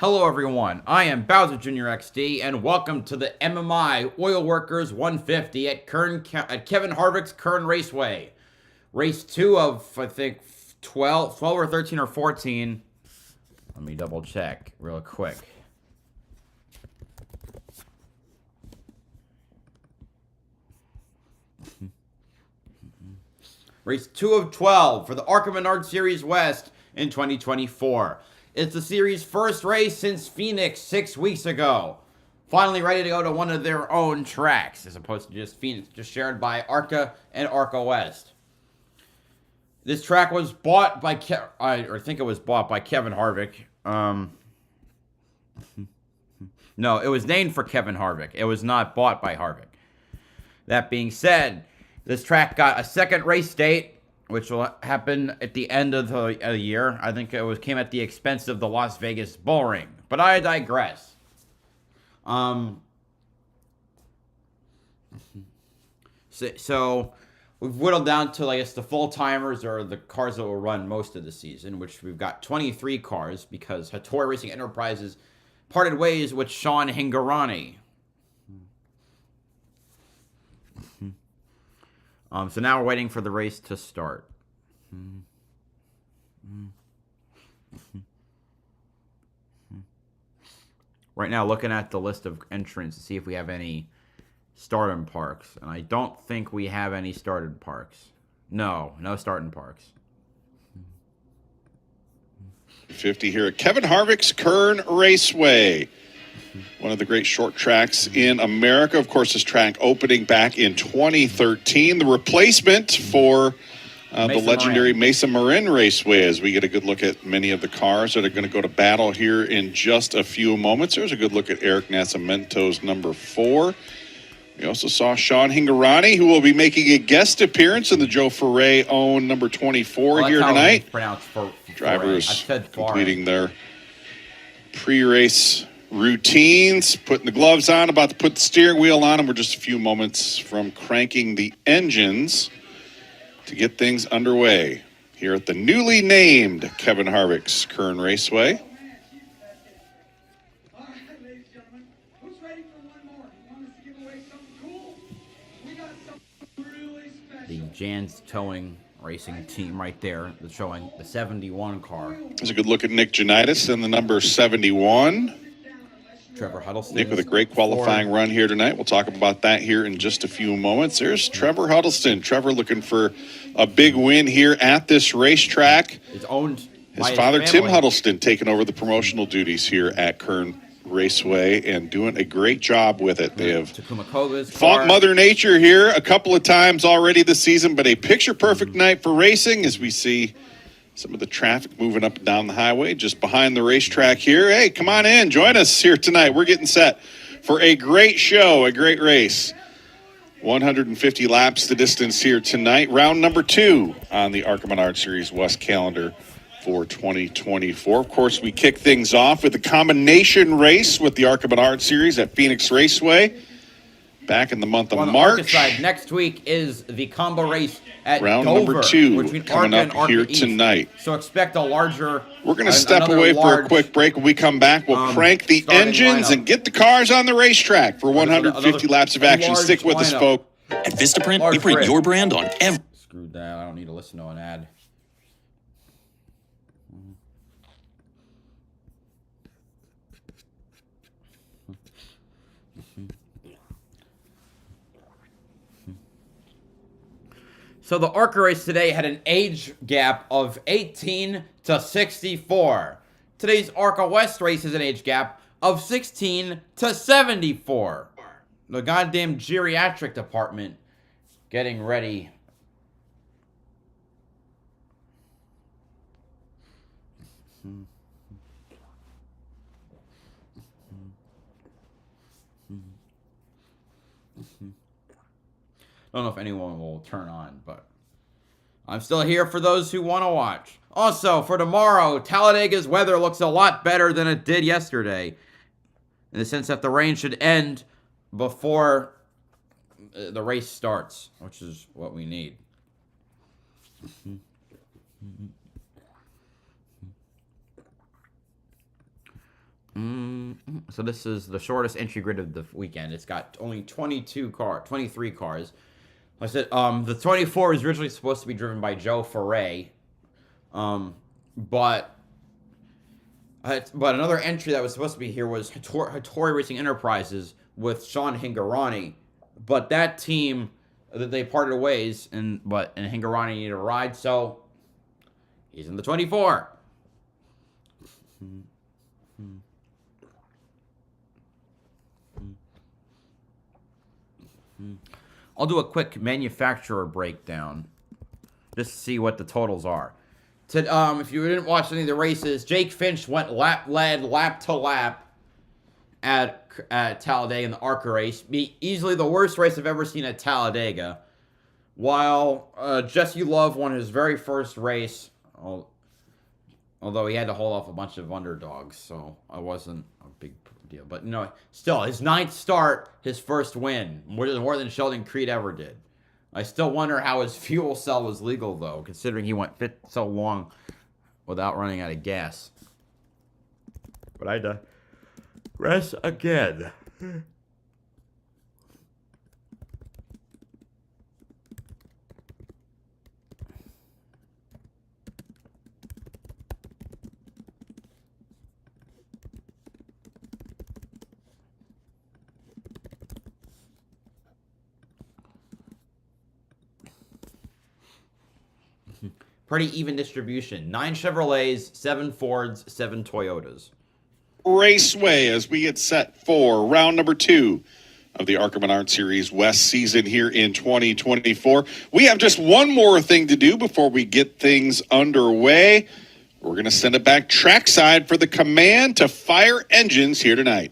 Hello everyone, I am BowserJrXD and welcome to the MMI Oil Workers 150 at Kevin Harvick's Kern Raceway. Race 2 of, I think, 12 or 13 or 14. Let me double check real quick. Race 2 of 12 for the ARCA Menards West in 2024. It's the series' first race since Phoenix 6 weeks ago. Finally ready to go to one of their own tracks, as opposed to just Phoenix, just shared by ARCA and ARCA West. This track was bought by, I think it was bought by Kevin Harvick. No, it was named for Kevin Harvick. It was not bought by Harvick. That being said, this track got a second race date, which will happen at the end of the year. I think it came at the expense of the Las Vegas Bull Ring. But I digress. So we've whittled down to, I guess, the full-timers or the cars that will run most of the season, which we've got 23 cars because Hattori Racing Enterprises parted ways with Sean Hingorani. So now we're waiting for the race to start. Right now, looking at the list of entrants to see if we have any starting parks. And I don't think we have any started parks. No starting parks. 50 here at Kevin Harvick's Kern Raceway. One of the great short tracks in America. Of course, this track opening back in 2013. The replacement for the legendary Mesa Marin Raceway, as we get a good look at many of the cars that are going to go to battle here in just a few moments. There's a good look at Eric Nascimento's number 4. We also saw Sean Hingorani, who will be making a guest appearance in the Joe Ferre-owned number 24 here tonight. Drivers completing their pre-race routines, putting the gloves on, about to put the steering wheel on, and we're just a few moments from cranking the engines to get things underway here at the newly named Kevin Harvick's Kern Raceway. All right, ladies and gentlemen, who's ready for one more? You want us to give away something cool? We got something really special. The Jan's Towing Racing team right there, showing the 71 car. There's a good look at Nick Janitis and the number 71. Trevor Huddleston. Nick with a great qualifying run here tonight. We'll talk about that here in just a few moments. There's Trevor Huddleston. Trevor looking for a big win here at this racetrack. It's owned his father, Tim Huddleston, taking over the promotional duties here at Kern Raceway and doing a great job with it. They have fought Mother Nature here a couple of times already this season, but a picture-perfect night for racing as we see some of the traffic moving up and down the highway just behind the racetrack here. Hey, come on in. Join us here tonight. We're getting set for a great show, a great race. 150 laps the distance here tonight. Round number 2 on the ARCA Menards Series West calendar for 2024. Of course, we kick things off with the combination race with the ARCA Menards Series at Phoenix Raceway back in the month of March. Next week is the combo race at round Dover, number 2 coming up here tonight. So expect a larger. We're going to step away for a quick break. When we come back, we'll crank the engines and get the cars on the racetrack for 150 laps of action. Stick with us, folks. At Vistaprint, we print your brand on every. Screw that! I don't need to listen to an ad. So the ARCA race today had an age gap of 18 to 64. Today's ARCA West race is an age gap of 16 to 74. The goddamn geriatric department getting ready. I don't know if anyone will turn on, but I'm still here for those who want to watch. Also, for tomorrow, Talladega's weather looks a lot better than it did yesterday, in the sense that the rain should end before the race starts, which is what we need. So this is the shortest entry grid of the weekend. It's got only 23 cars. Like I said, the 24 was originally supposed to be driven by Joe Ferre, but another entry that was supposed to be here was Hattori Racing Enterprises with Sean Hingarani, but that team, they parted ways, and Hingarani needed a ride, so he's in the 24. I'll do a quick manufacturer breakdown just to see what the totals are. If you didn't watch any of the races, Jake Finch led lap to lap at Talladega in the ARCA race. Easily the worst race I've ever seen at Talladega. While Jesse Love won his very first race, although he had to hold off a bunch of underdogs, so I wasn't a big deal. But no, still, his 9th start, his first win, more than Sheldon Creed ever did. I still wonder how his fuel cell was legal, though, considering he went so long without running out of gas. But I digress again. Pretty even distribution. 9 Chevrolets, 7 Fords, 7 Toyotas. Raceway as we get set for round number 2 of the ARCA Menards Series West season here in 2024. We have just one more thing to do before we get things underway. We're going to send it back trackside for the command to fire engines here tonight.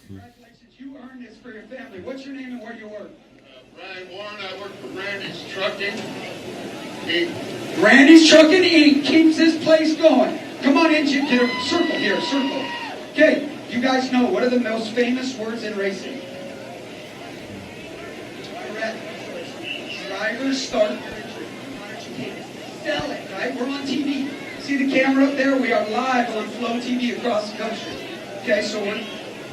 Congratulations, you earned this for your family. What's your name and where you work? Brian Warren, I work for Randy's Trucking. Randy's Trucking Inc. keeps this place going. Come on in, get a circle here, circle. Okay, you guys know, what are the most famous words in racing? Correct. Drivers start sell it, right? We're on TV. See the camera up there? We are live on Flow TV across the country. Okay, so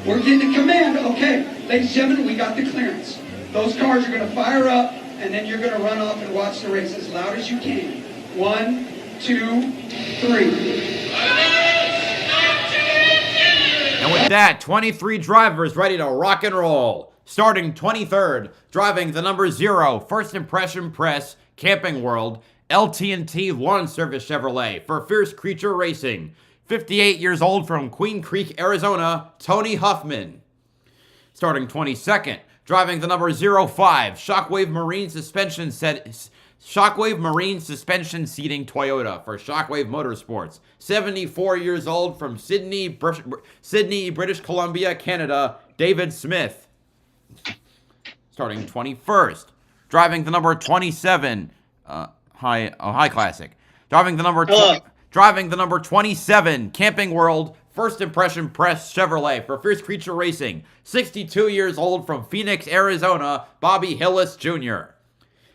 we're getting the command. Okay, ladies and gentlemen, we got the clearance. Those cars are going to fire up, and then you're going to run off and watch the race as loud as you can. 1, 2, 3. And with that, 23 drivers ready to rock and roll. Starting 23rd, driving the number 0, First Impression Press, Camping World, LT&T Lawn Service Chevrolet for Fierce Creature Racing. 58 years old from Queen Creek, Arizona, Tony Huffman. Starting 22nd, driving the number 05, Shockwave Marine Suspension Seating Toyota for Shockwave Motorsports. 74 years old from Sydney, British Columbia, Canada, David Smith. Starting 21st, driving the number 27, High Classic. Driving the number 27, Camping World, First Impression Press Chevrolet for Fierce Creature Racing. 62 years old from Phoenix, Arizona, Bobby Hillis Jr.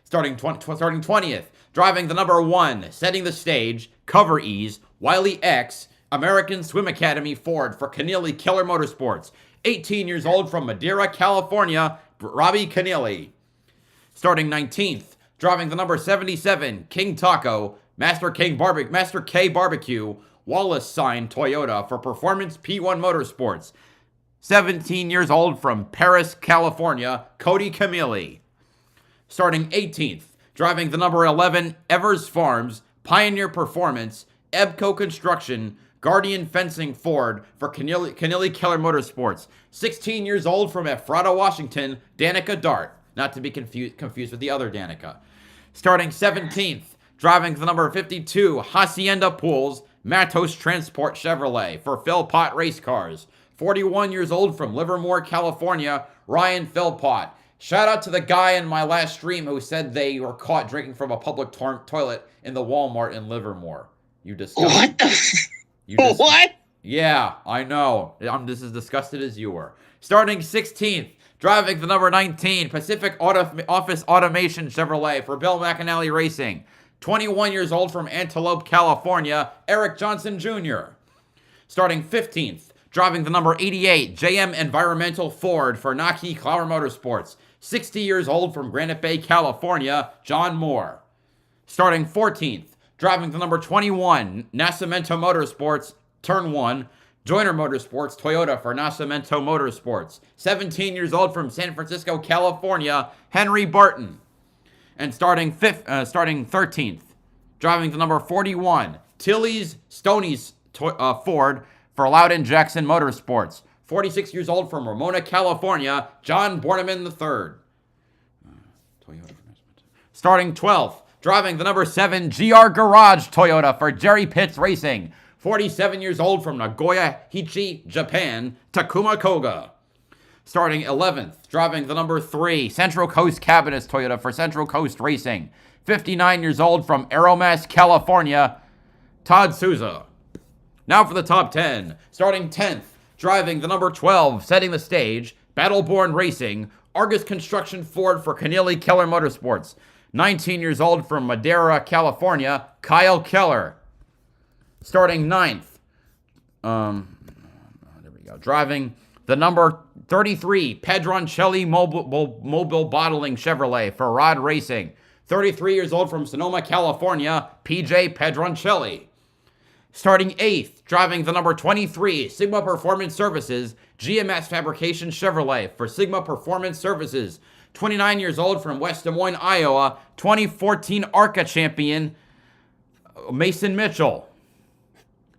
Starting 20th, driving the number 1, setting the stage, Cover Ease, Wiley X, American Swim Academy Ford for Keneally Killer Motorsports. 18 years old from Madeira, California, Robbie Keneally. Starting 19th, driving the number 77, King Taco, Master K Barbecue, Wallace signed Toyota for Performance P1 Motorsports. 17 years old from Paris, California, Cody Camilli. Starting 18th, driving the number 11, Evers Farms, Pioneer Performance, Ebco Construction, Guardian Fencing Ford for Keneally Keller Motorsports. 16 years old from Ephrata, Washington, Danica Dart. Not to be confused with the other Danica. Starting 17th, driving the number 52, Hacienda Pools, Matos Transport Chevrolet for Philpott Race Cars. 41 years old from Livermore, California, Ryan Philpott. Shout out to the guy in my last stream who said they were caught drinking from a public toilet in the Walmart in Livermore. You disgusted. What? What? Yeah, I know. I'm just as disgusted as you were. Starting 16th, driving the number 19, Pacific Office Automation Chevrolet for Bill McAnally Racing. 21 years old from Antelope, California, Eric Johnson Jr. Starting 15th, Driving the number 88, JM Environmental Ford for Naki Clower Motorsports. 60 years old from Granite Bay, California, John Moore. Starting 14th, driving the number 21, Nascimento Motorsports, Turn 1, Joyner Motorsports, Toyota for Nascimento Motorsports. 17 years old from San Francisco, California, Henry Barton. And starting 13th, driving the number 41, Tilly's Stoney's Ford for Loudon Jackson Motorsports. 46 years old from Ramona, California, John Borneman III. Starting 12th, driving the number 7 GR Garage Toyota for Jerry Pitts Racing. 47 years old from Nagoya Hichi, Japan, Takuma Koga. Starting 11th, driving the number 3 Central Coast Cabinets Toyota for Central Coast Racing. 59 years old from Aeromass, California, Todd Souza. Now for the top 10. Starting 10th, driving the number 12, setting the stage, Battleborn Racing, Argus Construction Ford for Keneally Keller Motorsports. 19 years old from Madera, California, Kyle Keller. Starting 9th, there we go, driving the number 33, Pedroncelli Mobile Bottling Chevrolet for Rod Racing. 33 years old from Sonoma, California, PJ Pedroncelli. Starting 8th, driving the number 23, Sigma Performance Services, GMS Fabrication Chevrolet for Sigma Performance Services. 29 years old from West Des Moines, Iowa, 2014 ARCA champion, Mason Mitchell.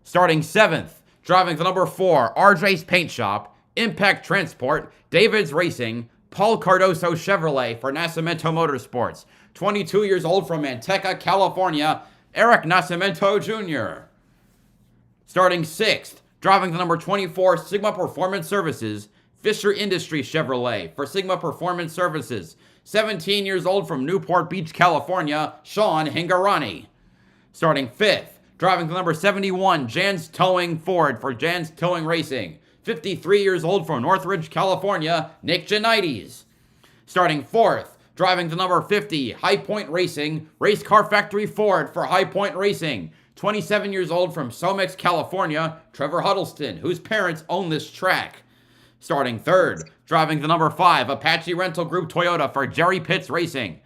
Starting 7th, driving the number 4, RJ's Paint Shop, Impact Transport, David's Racing, Paul Cardoso Chevrolet for Nascimento Motorsports. 22 years old from Manteca, California, Eric Nascimento Jr. Starting 6th, driving the number 24, Sigma Performance Services, Fisher Industries Chevrolet for Sigma Performance Services. 17 years old from Newport Beach, California, Sean Hingarani. Starting 5th, driving the number 71, Jan's Towing Ford for Jan's Towing Racing. 53 years old from Northridge, California, Nick Janides. Starting 4th, driving the number 50, High Point Racing, Race Car Factory Ford for High Point Racing. 27 years old from Somex, California, Trevor Huddleston, whose parents own this track. Starting 3rd, driving the number 5, Apache Rental Group Toyota for Jerry Pitts Racing.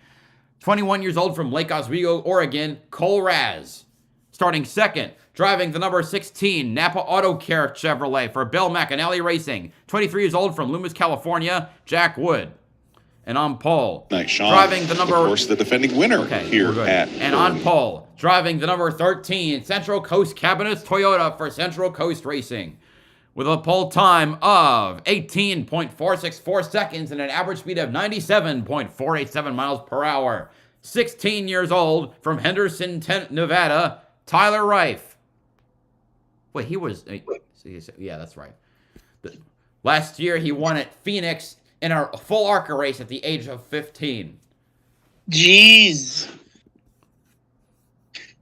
21 years old from Lake Oswego, Oregon, Cole Raz. Starting 2nd, driving the number 16, Napa Auto Care Chevrolet for Bill McAnally Racing. 23 years old from Loomis, California, Jack Wood. And on pole, nice, Sean. Driving the number... Of course, the defending winner here at... And on pole, driving the number 13, Central Coast Cabinets Toyota for Central Coast Racing. With a pole time of 18.464 seconds and an average speed of 97.487 miles per hour. 16 years old from Henderson, Nevada, Tyler Reif. Wait, he was... Yeah, that's right. Last year, he won at Phoenix in a full ARCA race at the age of 15. Jeez.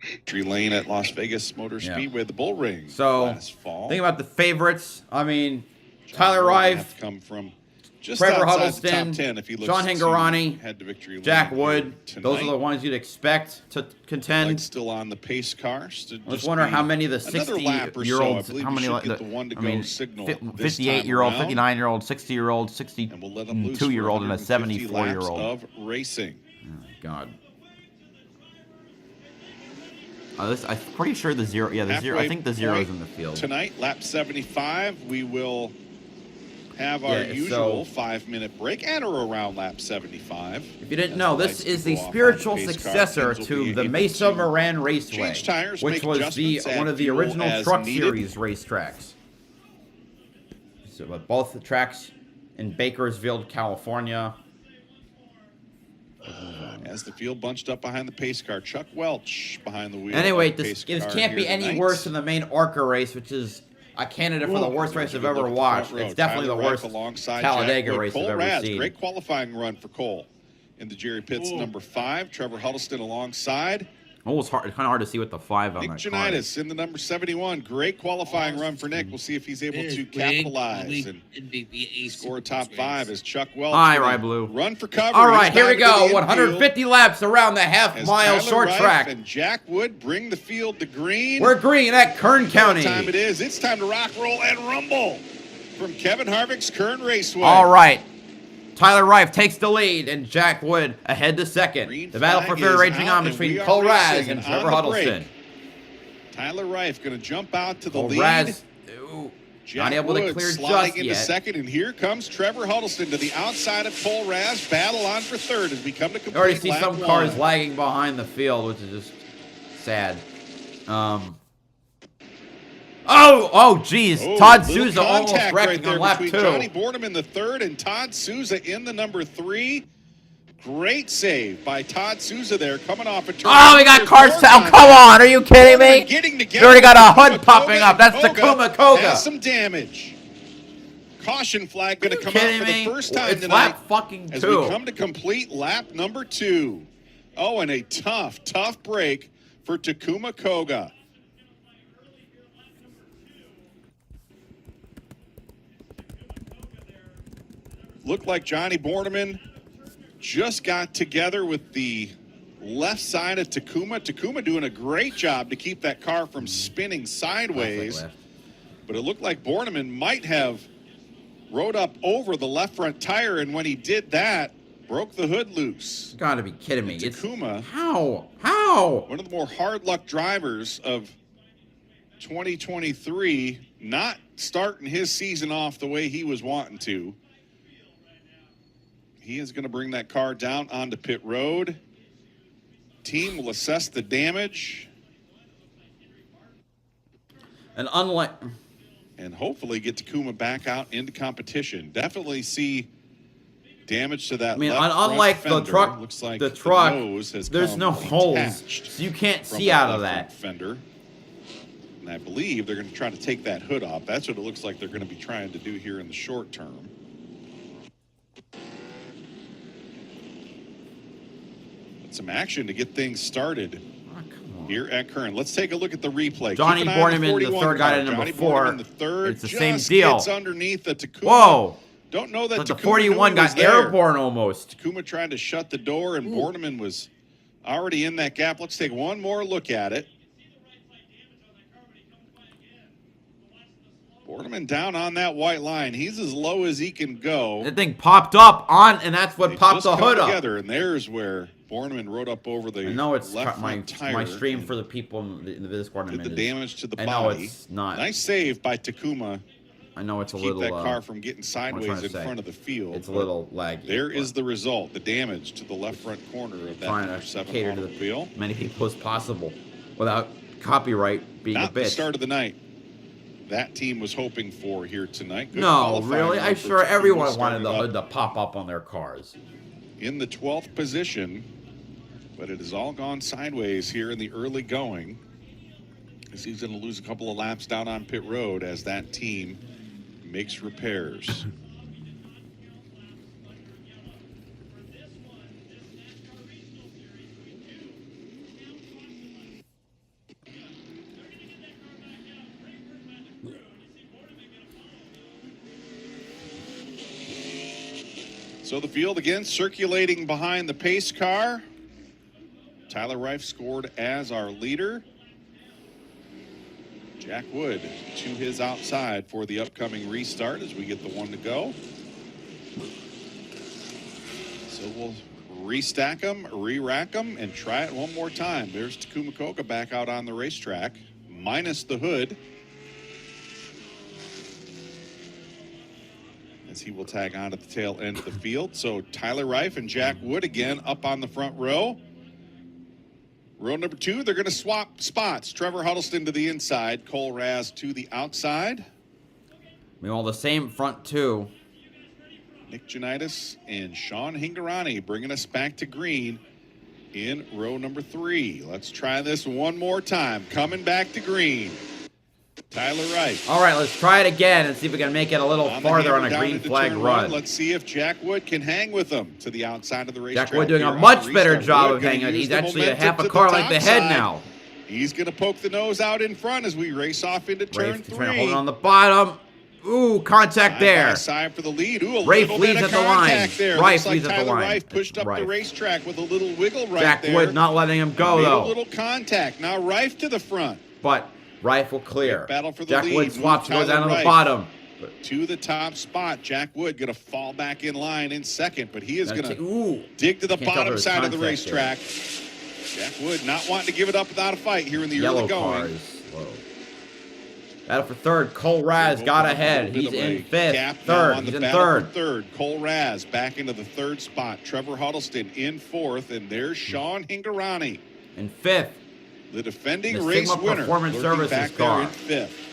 Victory Lane at Las Vegas Motor Speedway, the Bull Ring. So, last fall. Think about the favorites. I mean, Tyler Reif, come from just Trevor outside Huddleston, the top 10 if he looks Sean Hingarani, head to Victory Lane Jack Wood. tonight. Those are the ones you'd expect to contend. Still on the pace car. I was wondering how many of the 60-year-olds, how many, 58-year-old, 59-year-old, 60-year-old, 62-year-old, and a 74-year-old. Of racing. Oh, my God. I'm pretty sure the zero. Yeah, the zero. I think the zero's in the field. Tonight, lap 75, we will have our usual 5-minute break at or around lap 75. If you didn't know, this is the spiritual successor to the Mesa Moran Raceway, which was one of the original Truck Series racetracks. So, both the tracks in Bakersfield, California. As the field bunched up behind the pace car, Chuck Welch behind the wheel. Anyway, this can't be any worse than the main ARCA race, which is a candidate for the worst race I've ever watched. It's definitely the worst Talladega race I've ever seen. Great qualifying run for Cole in the Jerry Pitts number 5. Trevor Huddleston alongside. Almost hard, kind of hard to see with the 5 on Nick that Janitis in the number 71. Great qualifying run for Nick. We'll see if he's able to capitalize and score a top 5 as Chuck Welch. All right, Blue. Run for cover. All right, here we go. 150 laps around the half-mile short track. And Jack Wood bring the field to green. We're green at Kern County. What time it is? It's time to rock, roll, and rumble from Kevin Harvick's Kern Raceway. All right. Tyler Reif takes the lead, and Jack Wood ahead to second. Green the battle for third raging on between Cole Raz and Trevor Huddleston. Tyler Reif going to jump out to the lead. Raz, Jack not able Wood to clear sliding just into yet. second, and here comes Trevor Huddleston to the outside of Cole Raz. Battle on for third as we come to complete. You already see lap some 1. cars lagging behind the field, which is just sad. Geez. Todd Souza almost wrecked on lap 2. Johnny Boredom in the third and Todd Souza in the number 3. Great save by Todd Souza there, coming off a turn. Oh, we got cars. Oh, come on. Are you kidding me? You already got a hood popping up. That's Takuma Koga. Has some damage. Caution flag going to come out for the first time it's tonight. lap fucking 2. As we come to complete lap number 2. Oh, and a tough break for Takuma Koga. Looked like Johnny Borneman just got together with the left side of Takuma. Takuma doing a great job to keep that car from spinning sideways. But it looked like Borneman might have rode up over the left front tire, and when he did that, broke the hood loose. You gotta be kidding me. Takuma, How? one of the more hard luck drivers of 2023, not starting his season off the way he was wanting to. He is going to bring that car down onto pit road. Team will assess the damage. And hopefully get Takuma back out into competition. Definitely see damage to that. I mean, left unlike front the fender. truck, Looks like the truck, nose has there's come no holes, detached so you can't from see the out of left that. front fender. And I believe they're going to try to take that hood off. That's what it looks like they're going to be trying to do here in the short term. Some action to get things started here at Kern. Let's take a look at the replay. Johnny Borneman, the third guy to number 4. It's the same deal. Gets underneath the Takuma. Whoa. Don't know that But the Takuma 41 got airborne almost. Takuma tried to shut the door, and Borneman was already in that gap. Let's take one more look at it. Borneman down on that white line. He's as low as he can go. That thing popped up and that's what popped the hood up. Together, and there's where Borneman rode up over the I know it's left my tire. my stream for the people in the Discord. Did the damage to the body. I know it's not. Nice save by Takuma. I know it's a keep little. Keep that car from getting sideways in front of the field. It's a little laggy. There is the result. The damage to the left front corner of that number 7 cater to automobile. Many people as possible without copyright being Not a bitch. The start of the night. That team was hoping for here tonight. Good no, really? I'm sure everyone wanted the hood up to pop up on their cars. in the 12th position, but it has all gone sideways here in the early going, as he's going to lose a couple of laps down on pit road as that team makes repairs. So the field again circulating behind the pace car. Tyler Reif scored as our leader. Jack Wood to his outside for the upcoming restart as we get the 1 to go. So we'll restack them, re-rack them, and try it one more time. There's Takuma Koga back out on the racetrack, minus the hood, as he will tag on at the tail end of the field. So Tyler Reif and Jack Wood again up on the front row. Row number 2, they're going to swap spots. Trevor Huddleston to the inside, Cole Raz to the outside. Meanwhile, the same front 2. Nick Janitis and Sean Hingarani bringing us back to green in row number 3. Let's try this one more time. Coming back to green. Tyler Wright. All right, let's try it again and see if we can make it a little farther on a green flag run. Let's see if Jack Wood can hang with them to the outside of the racetrack. Jack Wood doing a much better job of hanging. He's actually a half a car length ahead now. He's going to poke the nose out in front as we race off into turn 3. Holding on the bottom. Ooh, contact there. Side for the lead. Ooh, a Rafe little leads bit of at the line. contact there. Rafe Looks like leads at the Tyler line. Rafe pushed up the racetrack with a little wiggle right Jack there. Wood not letting him go, though. A little contact. Now Rafe to the front. But Rafe will clear. Battle for the Jack lead. Wood swaps, goes down to the Rafe bottom. To the top spot. Jack Wood going to fall back in line in second, but he is going to dig to the bottom side of the racetrack. Jack Wood not wanting to give it up without a fight here in the early going. Battle for third. Cole Raz got ahead. He's in fifth. Third. He's in third. Cole Raz back into the third spot. Trevor Huddleston in fourth, and there's Sean Hingarani in fifth. The defending the race Sigma winner. Performance Services back car. there in fifth.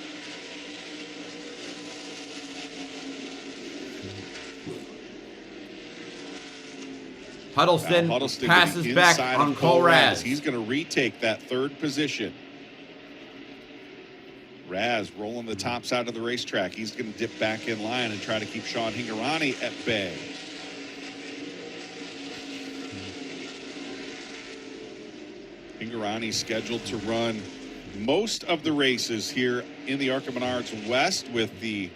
Huddleston passes back on Cole Raz. He's going to retake that third position. Raz rolling the top side of the racetrack. He's going to dip back in line and try to keep Sean Hingarani at bay. Hingarani scheduled to run most of the races here in the ARCA Menards West with the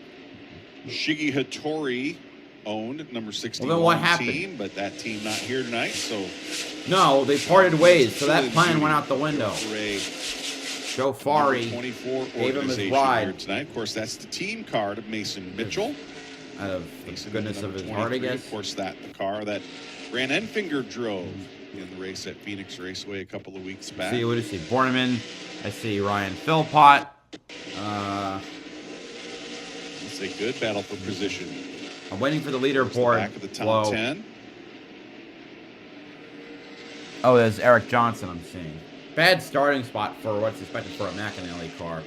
Shigi Hattori owned number 61 team, but that team not here tonight, so no, they parted ways, so that plan went out the window. Joe Fari 24 gave him his ride here tonight. Of course, that's the team card of Mason Mitchell. Out of the goodness of his heart, I guess. Of course, the car that Grant Enfinger drove in the race at Phoenix Raceway a couple of weeks back. See, what do you see? Borneman. I see Ryan Philpott. It's a good battle for position. I'm waiting for the leaderboard. Back of the top 10. Oh, there's Eric Johnson I'm seeing. Bad starting spot for what's expected for a McAnally car.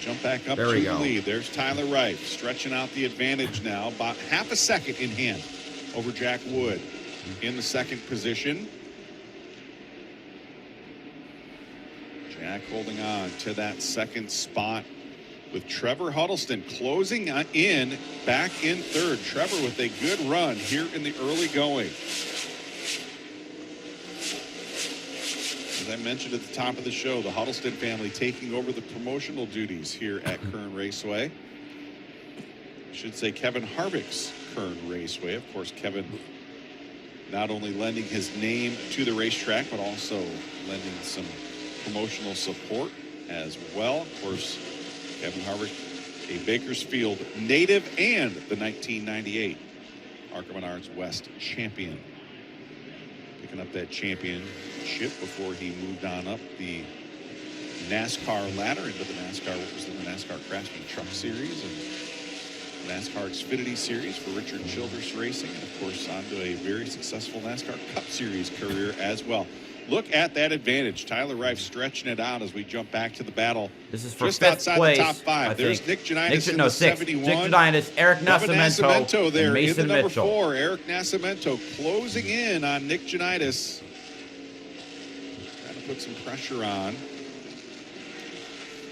Jump back up to the lead. There's Tyler Wright stretching out the advantage now. About half a second in hand over Jack Wood in the second position. Jack holding on to that second spot with Trevor Huddleston closing in back in third. Trevor with a good run here in the early going. As I mentioned at the top of the show, the Huddleston family taking over the promotional duties here at Kern Raceway. I should say Kevin Harvick's Kern Raceway. Of course, Kevin not only lending his name to the racetrack, but also lending some promotional support as well. Of course, Kevin Harvick, a Bakersfield native and the 1998 ARCA Menards West champion. Picking up that championship before he moved on up the NASCAR ladder into the NASCAR, what was the NASCAR Craftsman Truck Series and NASCAR Xfinity Series for Richard Childress Racing, and of course onto a very successful NASCAR Cup Series career as well. Look at that advantage. Tyler Reif stretching it out as we jump back to the battle. This is for just fifth outside place, the top 5. There's Nick Janitis in the 71. Nick Janitis, Eric Nascimento there and Mason in the number Mitchell. 4. Eric Nascimento closing in on Nick Janitis. Trying to put some pressure on.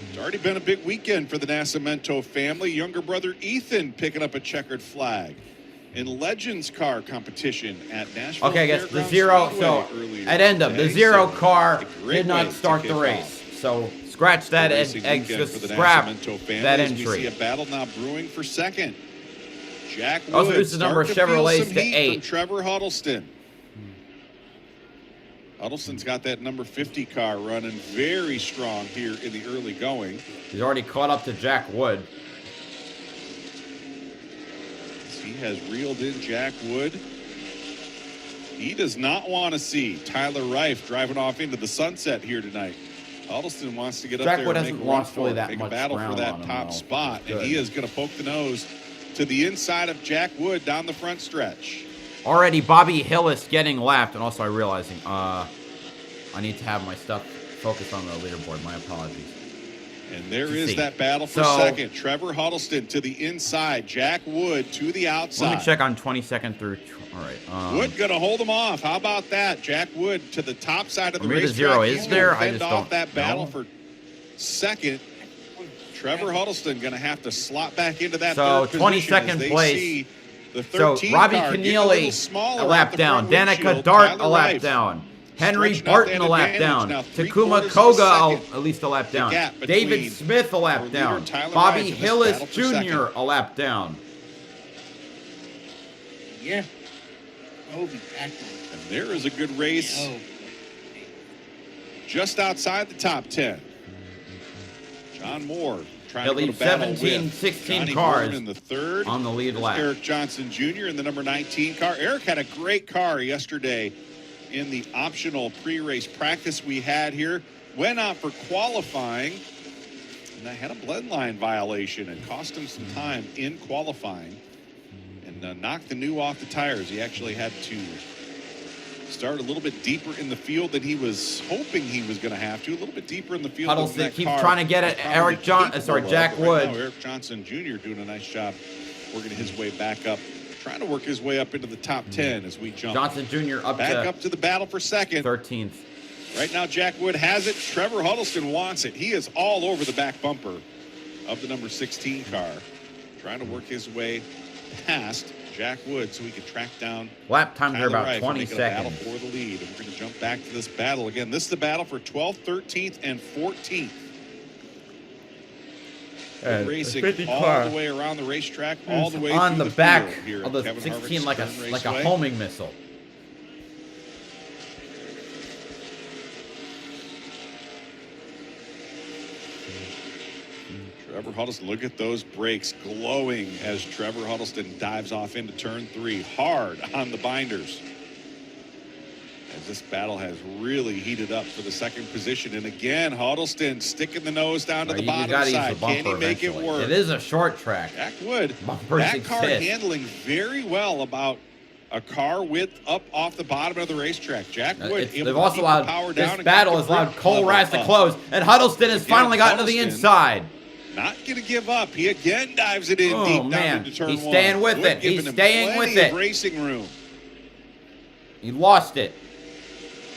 It's already been a big weekend for the Nascimento family. Younger brother Ethan picking up a checkered flag in Legends car competition at Nashville. Okay, I guess the zero. So at end of the zero car did not start the race. So scratch that and scrap that entry. We see a battle now brewing for second. Jack Wood also reduces the number of Chevrolets to 8. From Trevor Huddleston. Huddleston's got that number 50 car running very strong here in the early going. He's already caught up to Jack Wood. He has reeled in Jack Wood. He does not want to see Tyler Reif driving off into the sunset here tonight. Huddleston wants to get up there and make a run for it, make a battle for that top spot, and he is going to poke the nose to the inside of Jack Wood down the front stretch. Already Bobby Hillis getting lapped, and also I'm realizing I need to have my stuff focused on the leaderboard. My apologies. And there is that battle for second. Trevor Huddleston to the inside. Jack Wood to the outside. Let me check on 22nd through. All right. Wood going to hold him off. How about that? Jack Wood to the top side of the racetrack. The zero is there. I just don't that battle for second. Trevor Huddleston going to have to slot back into that So, third 22nd place. So, Robbie Keneally, a lap down. Danica Dart, a lap down. Henry Barton, a lap down. Takuma Koga, at least a lap down. David Smith, a lap down. Bobby Hillis Jr., a lap down. Yeah. Obi back. And there is a good race just outside the top 10. John Moore trying to go to battle 17, with 16 Johnny cars Gordon in the third. on the lead lap. Eric Johnson Jr. in the number 19 car. Eric had a great car yesterday in the optional pre-race practice we had here. Went out for qualifying, and I had a bloodline violation and cost him some time in qualifying, and knocked the new off the tires. He actually had to start a little bit deeper in the field than he was hoping he was going to have to. A little bit deeper in the field. Huddleston keeps trying to get it. Jack Wood. Right now, Eric Johnson Jr. doing a nice job working his way back up, trying to work his way up into the top 10 as we jump. Johnson Jr. back up to the battle for second. 13th. Right now, Jack Wood has it. Trevor Huddleston wants it. He is all over the back bumper of the number 16 car, trying to work his way past Jack Wood so he can track down lap times are about Rife 20 seconds. Battle seconds. for the lead. And we're going to jump back to this battle again. This is the battle for 12th, 13th, and 14th. Racing all the way around the racetrack, all the way on through the back field here of the Kevin 16 Harvick's like a Raceway. homing missile. Trevor Huddleston, look at those brakes glowing as Trevor Huddleston dives off into turn 3, hard on the binders. As this battle has really heated up for the second position. And again, Huddleston sticking the nose down to the bottom side. Can he make it work? It is a short track. Jack Wood, Bumpers that car exist. handling very well about a car width up off the bottom of the racetrack. Jack Wood They've also allowed, power this down battle has allowed Cole Raz to close. And Huddleston has finally gotten to the inside. Not going to give up. He again dives it in deep down into turn 1. He's staying with Wood it. He's giving him staying with plenty it. of racing room. He lost it.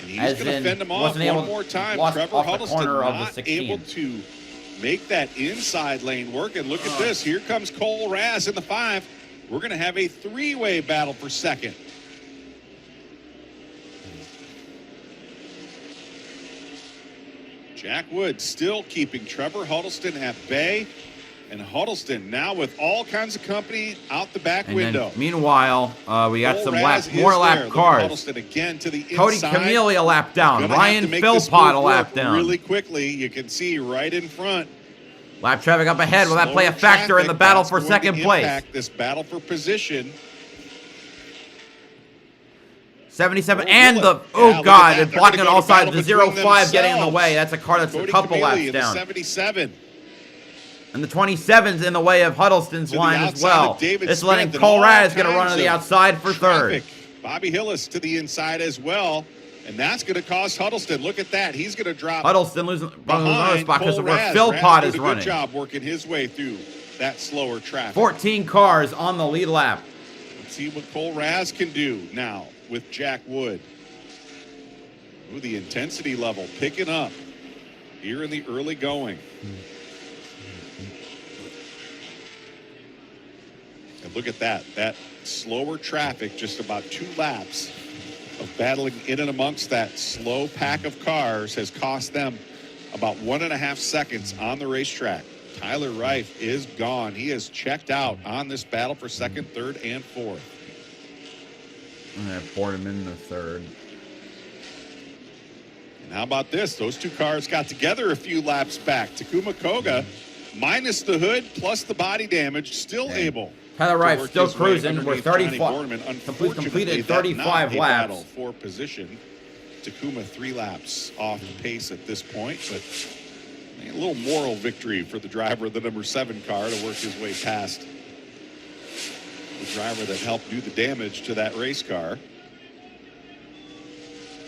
And he's going to fend him off one more time. Trevor Huddleston not able to make that inside lane work. And look at this. Here comes Cole Raz in the 5. We're going to have a 3-way battle for second. Jack Wood still keeping Trevor Huddleston at bay. And Huddleston now with all kinds of company out the back window. Then, meanwhile, we got some more lap cars. Huddleston again to the Cody inside. Camille a lap down. Ryan Philpott a lap down. Really quickly, you can see right in front. Lap traffic up ahead. Will that play a factor in the battle for second place? This battle for position. 77 and the God, it's blocking on all sides. The 05 getting in the way. That's a car that's a couple laps down. 77. And the 27's in the way of Huddleston's line as well. It's letting Cole Raz get a run to the outside for third. Bobby Hillis to the inside as well. And that's going to cost Huddleston. Look at that. He's going to drop. Huddleston losing another spot because of where Philpott is running. Good job working his way through that slower traffic. 14 cars on the lead lap. Let's see what Cole Raz can do now with Jack Wood. Ooh, the intensity level picking up here in the early going. And look at that slower traffic, just about 2 laps of battling in and amongst that slow pack of cars has cost them about 1.5 seconds on the racetrack. Tyler Rife is gone. He is checked out on this battle for second, third, and fourth. And I poured him in the third. And how about this? Those 2 cars got together a few laps back. Takuma Koga, minus the hood plus the body damage, still able. Tyler Rife still cruising. We're 35. Completed 35 laps. For position. Takuma 3 laps off the pace at this point, but a little moral victory for the driver of the number 7 car to work his way past the driver that helped do the damage to that race car.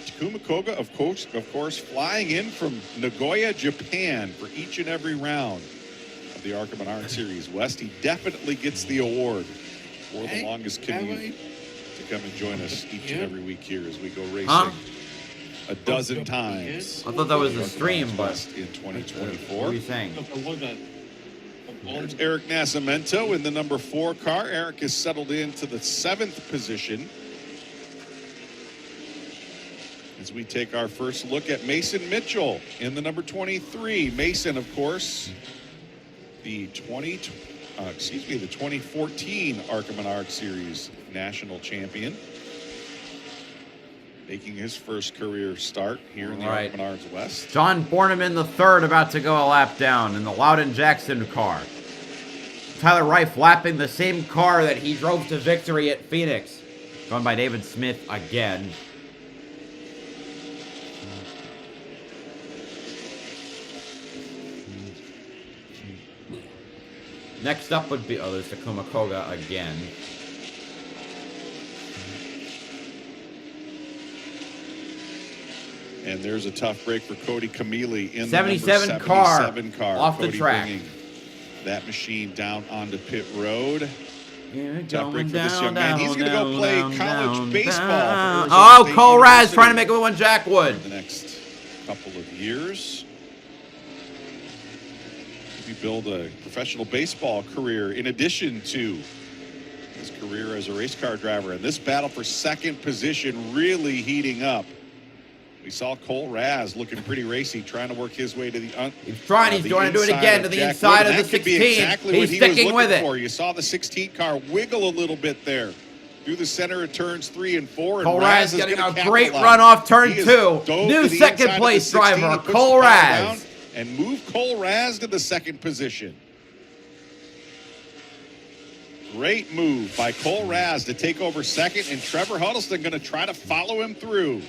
Takuma Koga, of course, flying in from Nagoya, Japan for each and every round of the ARCA Menards Series West. He definitely gets the award for the longest commute to come and join us each and every week here as we go racing. a dozen times. I thought that was a stream, but in 2024. what are you saying? There's Eric Nascimento in the number 4 car. Eric is settled into the 7th position. As we take our first look at Mason Mitchell in the number 23. Mason, of course, the 2014 ARCA Menards Series national champion, making his first career start here in the ARCA Menards West. John Borneman III about to go a lap down in the Loudon Jackson car. Tyler Reif lapping the same car that he drove to victory at Phoenix. Going by David Smith again. Next up would be, there's Takuma Koga again. And there's a tough break for Cody Camille in the 77 number car 77 car. off the Cody track. bringing that machine down onto pit road. You're Tough break for this down, young man. He's going to go down, play down, college down, baseball. down. For Arizona Oh, State Cole Raz University trying to make it with Jack Wood. in the next couple of years. He build a professional baseball career in addition to his career as a race car driver. And this battle for second position really heating up. We saw Cole Raz looking pretty racy, trying to work his way to the He's trying. He's going to do it again to the Jack inside Wood. of the That could be 16. exactly He's what he sticking was with looking it. for. You saw the 16 car wiggle a little bit there through the center of turns 3 and 4. Cole and Raz is getting gonna a great capitalize. run off turn He has 2. dove New to the second inside of place the 16. driver, He puts Cole the pedal Raz. down and move Cole Raz to the second position. Great move by Cole Raz to take over second, and Trevor Huddleston going to try to follow him through.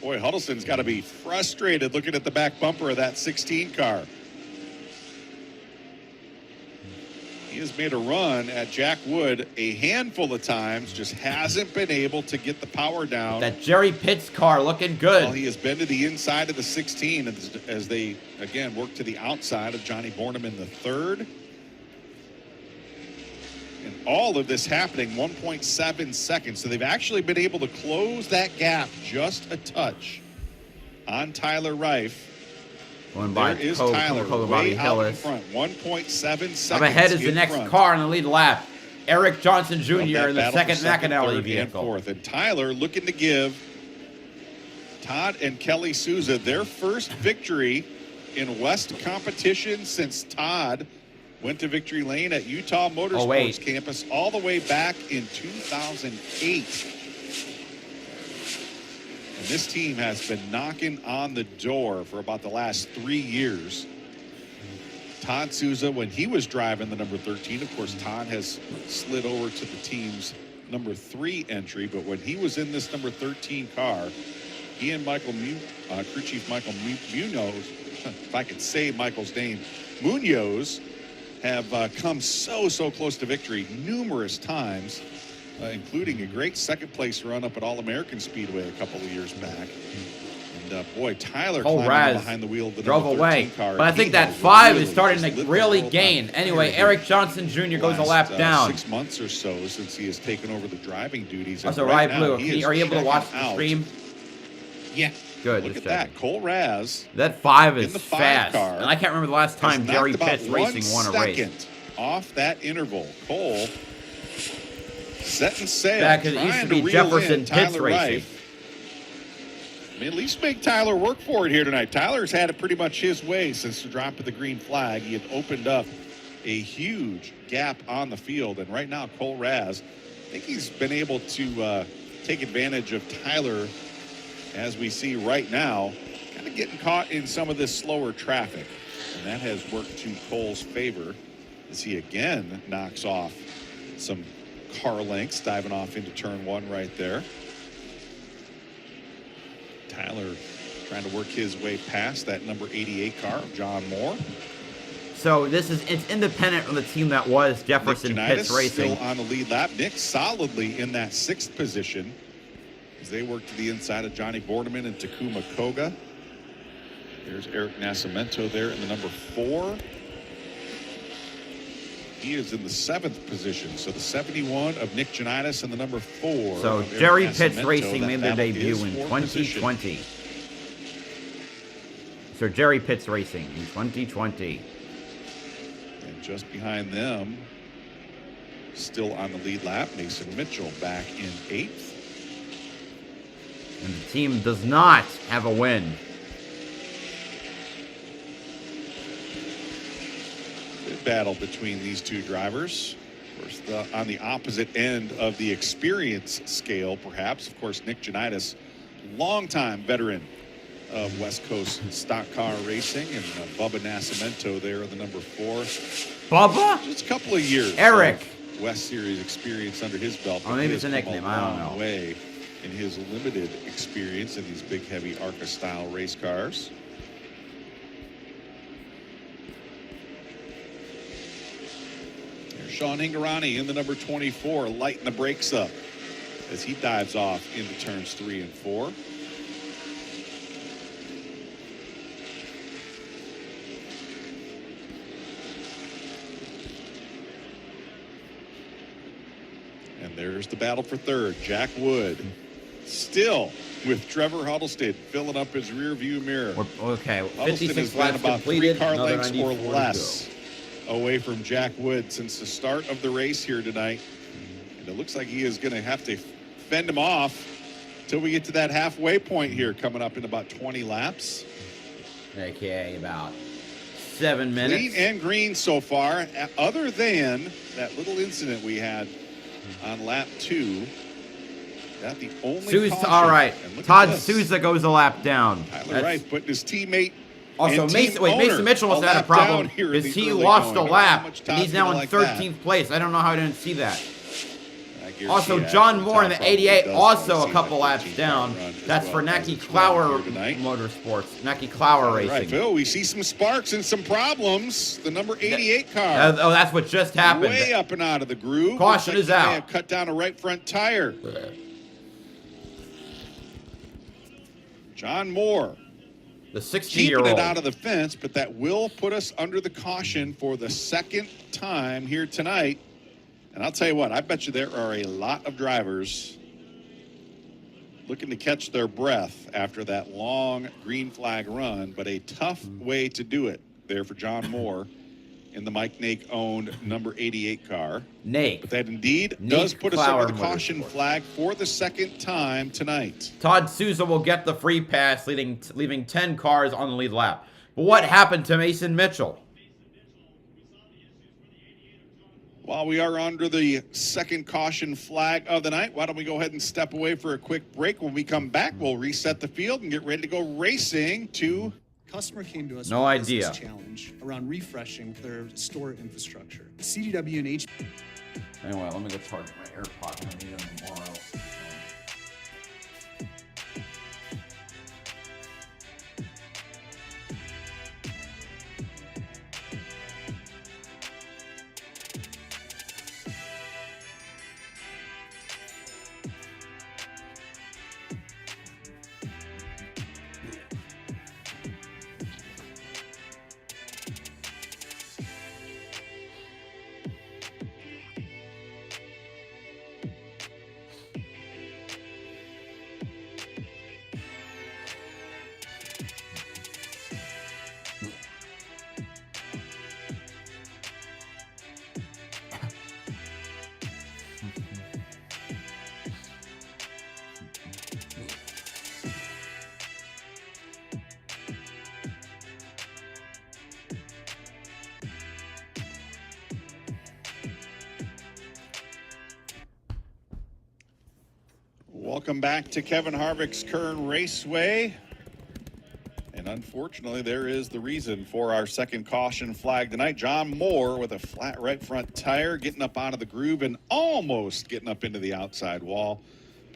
Boy, Huddleston's got to be frustrated looking at the back bumper of that 16 car. He has made a run at Jack Wood a handful of times, just hasn't been able to get the power down. That Jerry Pitts car looking good. Well, he has been to the inside of the 16 as they, again, work to the outside of Johnny Borneman III. And all of this happening 1.7 seconds. So they've actually been able to close that gap just a touch on Tyler Reif. Going by There is Cole Tyler Bobby way out in Hillis. front. 1.7 seconds. Up ahead is the in next front. car in the lead lap. Eric Johnson Jr. That in the battle second for second, McAnally third, vehicle. and fourth. And Tyler looking to give Todd and Kelly Souza their first victory in West competition since Todd went to victory lane at Utah Motorsports Campus all the way back in 2008. And this team has been knocking on the door for about the last 3 years. Todd Souza, when he was driving the number 13, of course, Todd has slid over to the team's number 3 entry. But when he was in this number 13 car, he and crew chief Michael Munoz, if I could say Michael's name, Munoz, have come so close to victory numerous times, including a great second place run up at All-American Speedway a couple of years back. And boy, Tyler climbing behind the wheel of the drove number 13 away. car. But I think that 5 is starting to really gain. Anyway, Eric Johnson Jr. goes a lap down. 6 months or so since he has taken over the driving duties. That's And a right now blue. he is Are you able to checking watch the out. stream? Yeah. Good. Look just at that. checking. Cole Raz That 5 in is the 5 fast. car And I can't remember the last time has Jerry knocked about Pitts Racing won a 1 race. second off that interval. Cole setting sail. Back it used to trying be reel Jefferson in Pitts Tyler Racing. Reif. I mean, at least make Tyler work for it here tonight. Tyler's had it pretty much his way since the drop of the green flag. He had opened up a huge gap on the field. And right now, Cole Raz, I think he's been able to take advantage of Tyler, as we see right now, kind of getting caught in some of this slower traffic. And that has worked to Cole's favor as he again knocks off some car lengths, diving off into turn 1 right there. Tyler trying to work his way past that number 88 car of John Moore. So it's independent from the team that was Jefferson Pitts Racing. Still on the lead lap. Nick solidly in that 6th position as they work to the inside of Johnny Borneman and Takuma Koga. There's Eric Nascimento there in the number 4. He is in the 7th position. So the 71 of Nick Janitis and the number 4. So Jerry Pitts Racing made their debut in 2020. So Jerry Pitts Racing in 2020. And just behind them, still on the lead lap, Mason Mitchell back in 8th. And the team does not have a win. Good battle between these two drivers. Of course, on the opposite end of the experience scale, perhaps. Of course, Nick Janitis, longtime veteran of West Coast stock car racing, and Bubba Nascimento there in the number 4. Bubba? Just a couple of years. Eric. West Series experience under his belt. Oh, maybe it's a nickname. I don't know. Way in his limited experience in these big, heavy ARCA style race cars. There's Sean Hingarani in the number 24, lighting the brakes up as he dives off into turns 3 and 4. And there's the battle for 3rd. Jack Wood still with Trevor Huddleston filling up his rear view mirror. Okay, Huddleston 56 has been laps about completed. 3 car Another lengths or 94 less away from Jack Wood since the start of the race here tonight. And it looks like he is going to have to fend him off till we get to that halfway point here coming up in about 20 laps. Okay, about 7 minutes. Clean and green so far, other than that little incident we had on lap 2. That the only caution. All right. Todd Souza goes a lap down. Tyler Wright putting his teammate. Also, Mason Mitchell has had a problem because he lost a lap, and he's now in 13th place. I don't know how I didn't see that. Also, John Moore in the 88, also a couple laps down. That's for Naki Clower Motorsports, Naki Clower Racing. Right, Phil, we see some sparks and some problems. The number 88 car. Oh, that's what just happened. Way up and out of the groove. Caution is out. May have cut down a right front tire. John Moore. The 60-year-old. Keeping it out of the fence, but that will put us under the caution for the 2nd time here tonight. And I'll tell you what, I bet you there are a lot of drivers looking to catch their breath after that long green flag run, but a tough way to do it there for John Moore in the Mike Nake-owned number 88 car. Nake. But that indeed does put us under the caution flag for the 2nd time tonight. Todd Souza will get the free pass, leaving 10 cars on the lead lap. But what happened to Mason Mitchell? While we are under the 2nd caution flag of the night, why don't we go ahead and step away for a quick break? When we come back, we'll reset the field and get ready to go racing to... Customer came to us no with idea. this challenge around refreshing their store infrastructure. CDW and HP. Anyway, let me go charge my AirPods. I need them tomorrow. Welcome back to Kevin Harvick's Kern Raceway. And unfortunately, there is the reason for our 2nd caution flag tonight. John Moore with a flat right front tire, getting up out of the groove and almost getting up into the outside wall.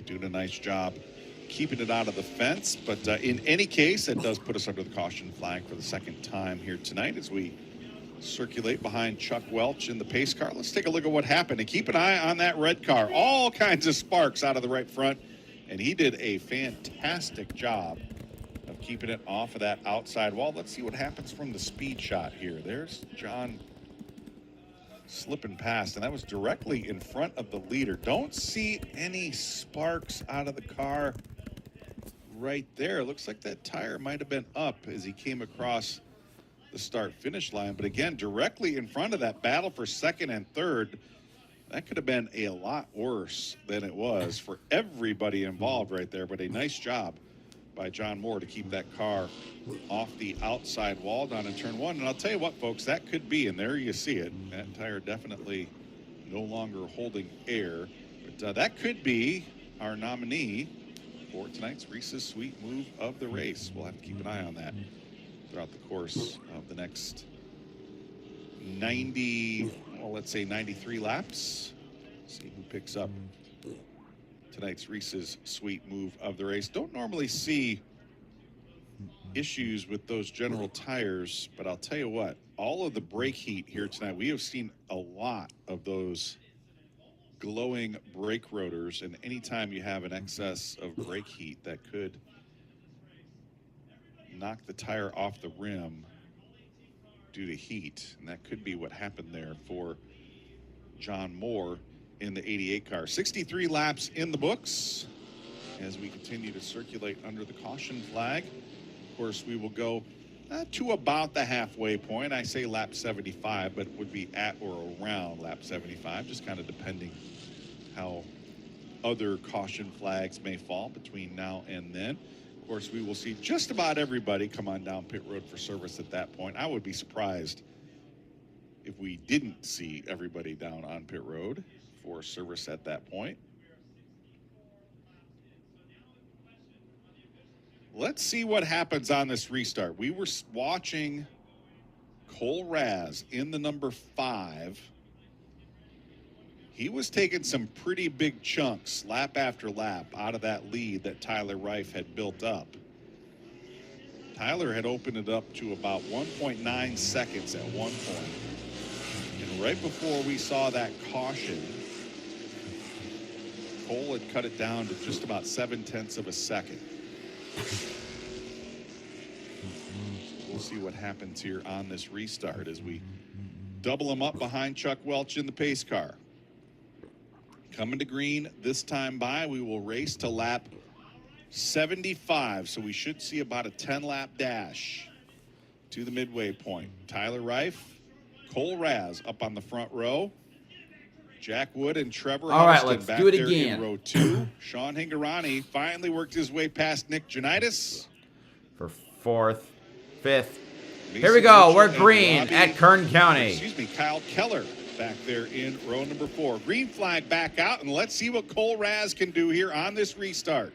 Doing a nice job keeping it out of the fence. But in any case, it does put us under the caution flag for the 2nd time here tonight as we circulate behind Chuck Welch in the pace car. Let's take a look at what happened and keep an eye on that red car. All kinds of sparks out of the right front. And he did a fantastic job of keeping it off of that outside wall. Let's see what happens from the speed shot here. There's John slipping past, and that was directly in front of the leader. Don't see any sparks out of the car right there. It looks like that tire might have been up as he came across the start-finish line. But again, directly in front of that battle for second and third, that could have been a lot worse than it was for everybody involved right there. But a nice job by John Moore to keep that car off the outside wall down in turn one. And I'll tell you what, folks, that could be, and there you see it, that tire definitely no longer holding air. But that could be our nominee for tonight's Reese's Sweet Move of the race. We'll have to keep an eye on that throughout the course of the next 90, well, let's say 93 laps. See who picks up tonight's Reese's Sweet Move of the race. Don't normally see issues with those general tires, but I'll tell you what, all of the brake heat here tonight, we have seen a lot of those glowing brake rotors, and anytime you have an excess of brake heat, that could knock the tire off the rim due to heat, and that could be what happened there for John Moore in the 88 car. 63 laps in the books as we continue to circulate under the caution flag. Of course, we will go to about the halfway point. I say lap 75, but it would be at or around lap 75, just kind of depending how other caution flags may fall between now and then. Of course, we will see just about everybody come on down pit road for service at that point. I would be surprised if we didn't see everybody down on pit road for service at that point. Let's see what happens on this restart. We were watching Cole Raz in the number 5. He was taking some pretty big chunks lap after lap out of that lead that Tyler Reif had built up. Tyler had opened it up to about 1.9 seconds at one point. And right before we saw that caution, Cole had cut it down to just about 0.7 of a second. We'll see what happens here on this restart as we double him up behind Chuck Welch in the pace car. Coming to green this time by, we will race to lap 75, so we should see about a 10-lap dash to the midway point. Tyler Reif, Cole Raz up on the front row. Jack Wood and Trevor All right, Huddleston let's back do it there again. in row 2. Sean Hingorani finally worked his way past Nick Janitis. For 4th, 5th. Mason Here we go. Mitchell We're and green Robbie- at Kern County. Excuse me, Kyle Keller back there in row number 4. Green flag back out, and let's see what Cole Raz can do here on this restart.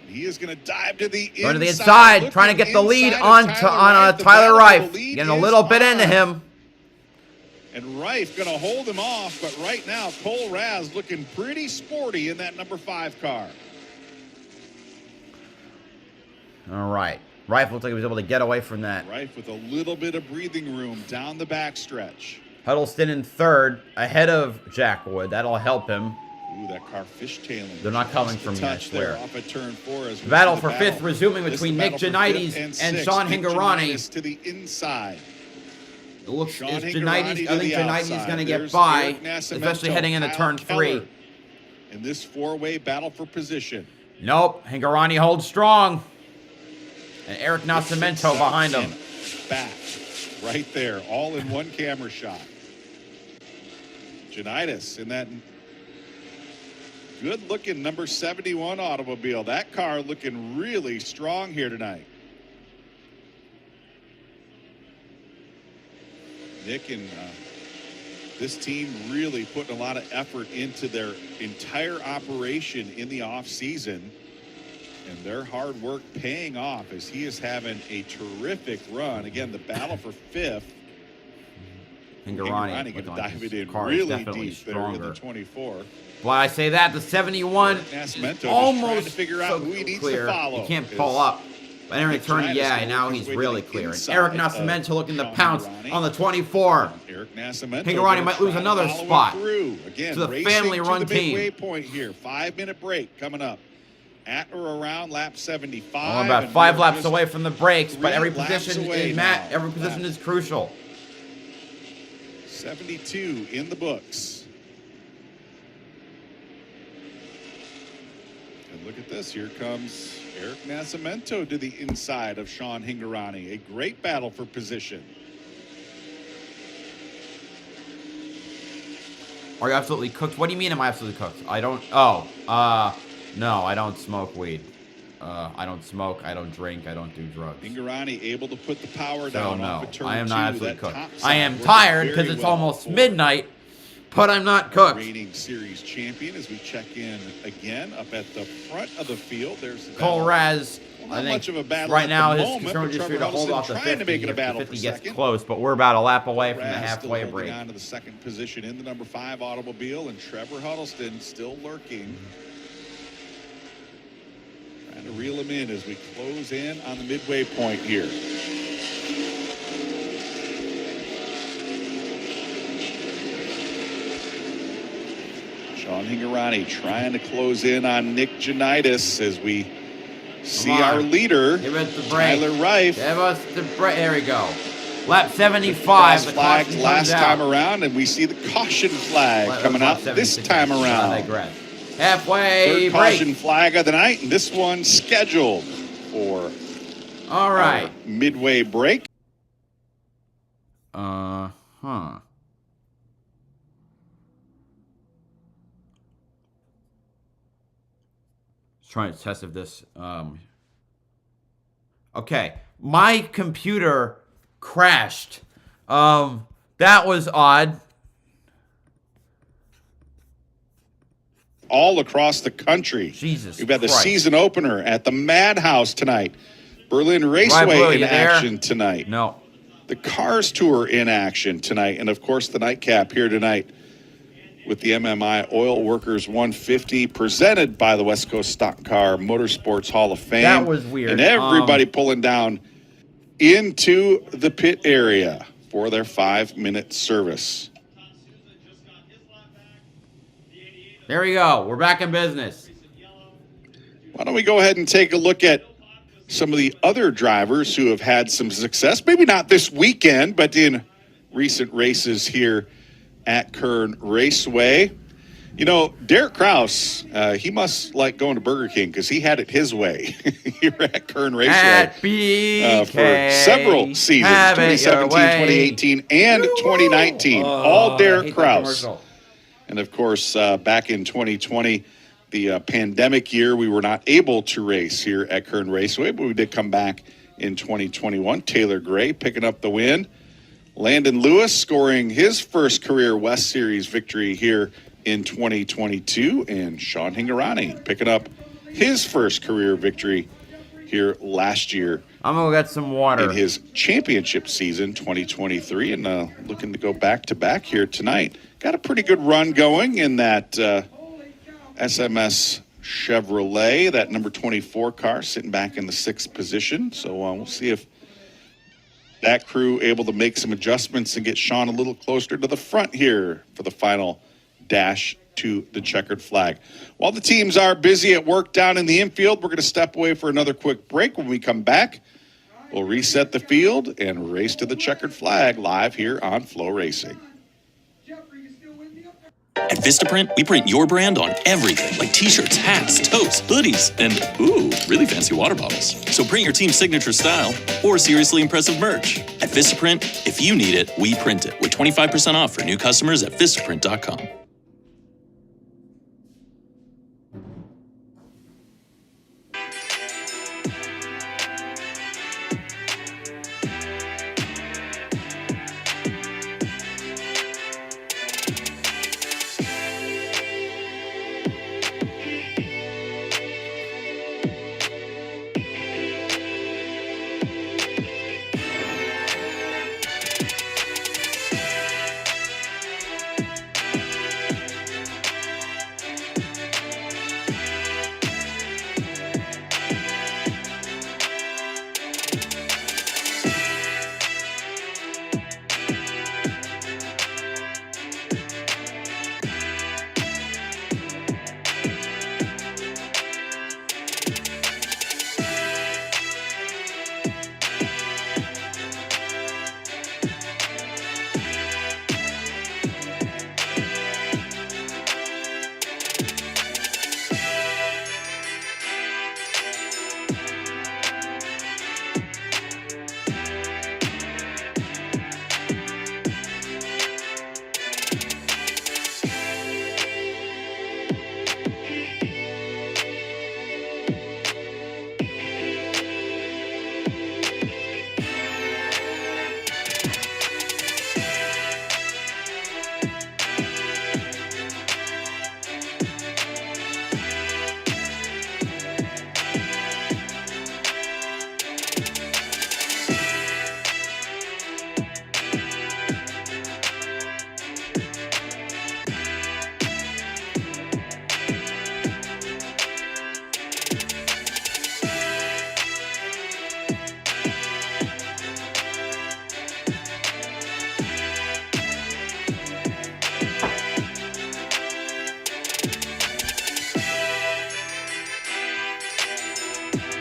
He is going to dive to the inside. Going to the inside, trying to get the lead on Tyler Reif. Getting a little bit into him. And Reif going to hold him off, but right now Cole Raz looking pretty sporty in that number 5 car. All right. Reif looks like he was able to get away from that. Reif with a little bit of breathing room down the backstretch. Huddleston in 3rd, ahead of Jack Wood. That'll help him. Ooh, that car fishtailing. They're not coming from me, I swear. Off at turn 4 as we Battle see for the 5th resuming This is between the Nick battle for Janitis 5th and 6th. Sean Nick Hingorani. Janitis to the inside. It looks Sean if Hingorani Janitis, to I think the Janitis is outside. going to get There's by, Eric Nascimento, especially heading into Kyle turn 3. Keller in this 4-way battle for position. Nope. Hingorani holds strong. And Eric Nascimento behind him. Back, right there, all in one camera shot. Janitis in that good-looking number 71 automobile. That car looking really strong here tonight. Nick and this team really putting a lot of effort into their entire operation in the off-season. And their hard work paying off as he is having a terrific run. Again, the battle for 5th. Hingorani going to dive it in car is really definitely deep there in stronger. the 24. Why I say that, the 71 Nascimento is just almost trying to figure out so who he needs to clear. follow. He can't pull up. But in return, Janitis yeah, will now work he's his way to really the clear. And inside Eric of Nascimento looking to Sean pounce Hingorani. on the 24. Eric Nascimento Hingorani might lose trying to another follow him spot through. Again, to the racing family-run to the midway team. point here. 5-minute break coming up at or around lap 75. Only about 5 laps away from the brakes, but every position is is crucial. 72 in the books. And look at this. Here comes Eric Nascimento to the inside of Sean Hingorani. A great battle for position. Are you absolutely cooked? What do you mean am I absolutely cooked? I don't... no, I don't smoke weed. I don't smoke, I don't drink, I don't do drugs. Hingorani able to put the power down off of turn I am 2. not absolutely cooked. I am tired because it's almost midnight, but I'm not cooked. Reigning series champion as we check in again up at the front of the field. There's Cole Raz. I think much of a battle right now his moment, concern is to hold off the 50 to make it a battle if the 50 for gets second. close, but we're about a lap away from the Raz halfway still break. holding on to the second position in the number 5 automobile, and Trevor Huddleston still lurking. Trying to reel him in as we close in on the midway point here. Sean Hingorani trying to close in on Nick Janitis as we see our leader, Give it the break. Tyler Reif. Give us the break. There we go. Lap 75. The Flag caution last comes time out. around, and we see the caution flag coming out this time around. Halfway Third caution break. flag of the night, and this one scheduled for All right. our midway break. Just trying to test if this. Okay, my computer crashed. That was odd. All across the country. Jesus We've got the Christ. season opener at the Madhouse tonight. Berlin Raceway Blue, in you there? action tonight. No. The Cars Tour in action tonight. And, of course, the nightcap here tonight with the MMI Oil Workers 150 presented by the West Coast Stock Car Motorsports Hall of Fame. That was weird. And everybody pulling down into the pit area for their 5-minute service. There we go. We're back in business. Why don't we go ahead and take a look at some of the other drivers who have had some success, maybe not this weekend, but in recent races here at Kern Raceway. You know, Derek Kraus, he must like going to Burger King because he had it his way here at Kern Raceway At BK, for several seasons, have it your 2017, way. 2018, and 2019. All I Derek hate that Kraus. commercial. And, of course, back in 2020, the pandemic year, we were not able to race here at Kern Raceway, but we did come back in 2021. Taylor Gray picking up the win. Landon Lewis scoring his first career West Series victory here in 2022. And Sean Hingorani picking up his first career victory here last year. I'm going to get some water. In his championship season, 2023, and looking to go back-to-back here tonight. Got a pretty good run going in that SMS Chevrolet, that number 24 car, sitting back in the 6th position. So we'll see if that crew able to make some adjustments and get Sean a little closer to the front here for the final dash to the checkered flag. While the teams are busy at work down in the infield, we're going to step away for another quick break. When we come back, we'll reset the field and race to the checkered flag live here on Flow Racing. At Vistaprint, we print your brand on everything, like t-shirts, hats, totes, hoodies, and, ooh, really fancy water bottles. So print your team's signature style or seriously impressive merch. At Vistaprint, if you need it, we print it, with 25% off for new customers at Vistaprint.com.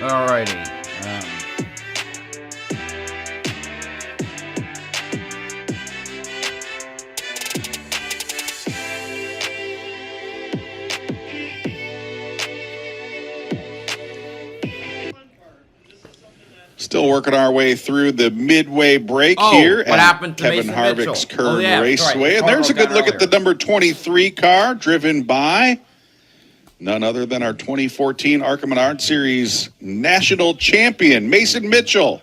Alrighty. Still working our way through the midway break Oh, here what at happened to Kevin Mason Harvick's Mitchell? Kern Oh, yeah, Raceway. sorry. And there's a good look at the earlier. number 23 car driven by none other than our 2014 ARCA Menards Series national champion, Mason Mitchell,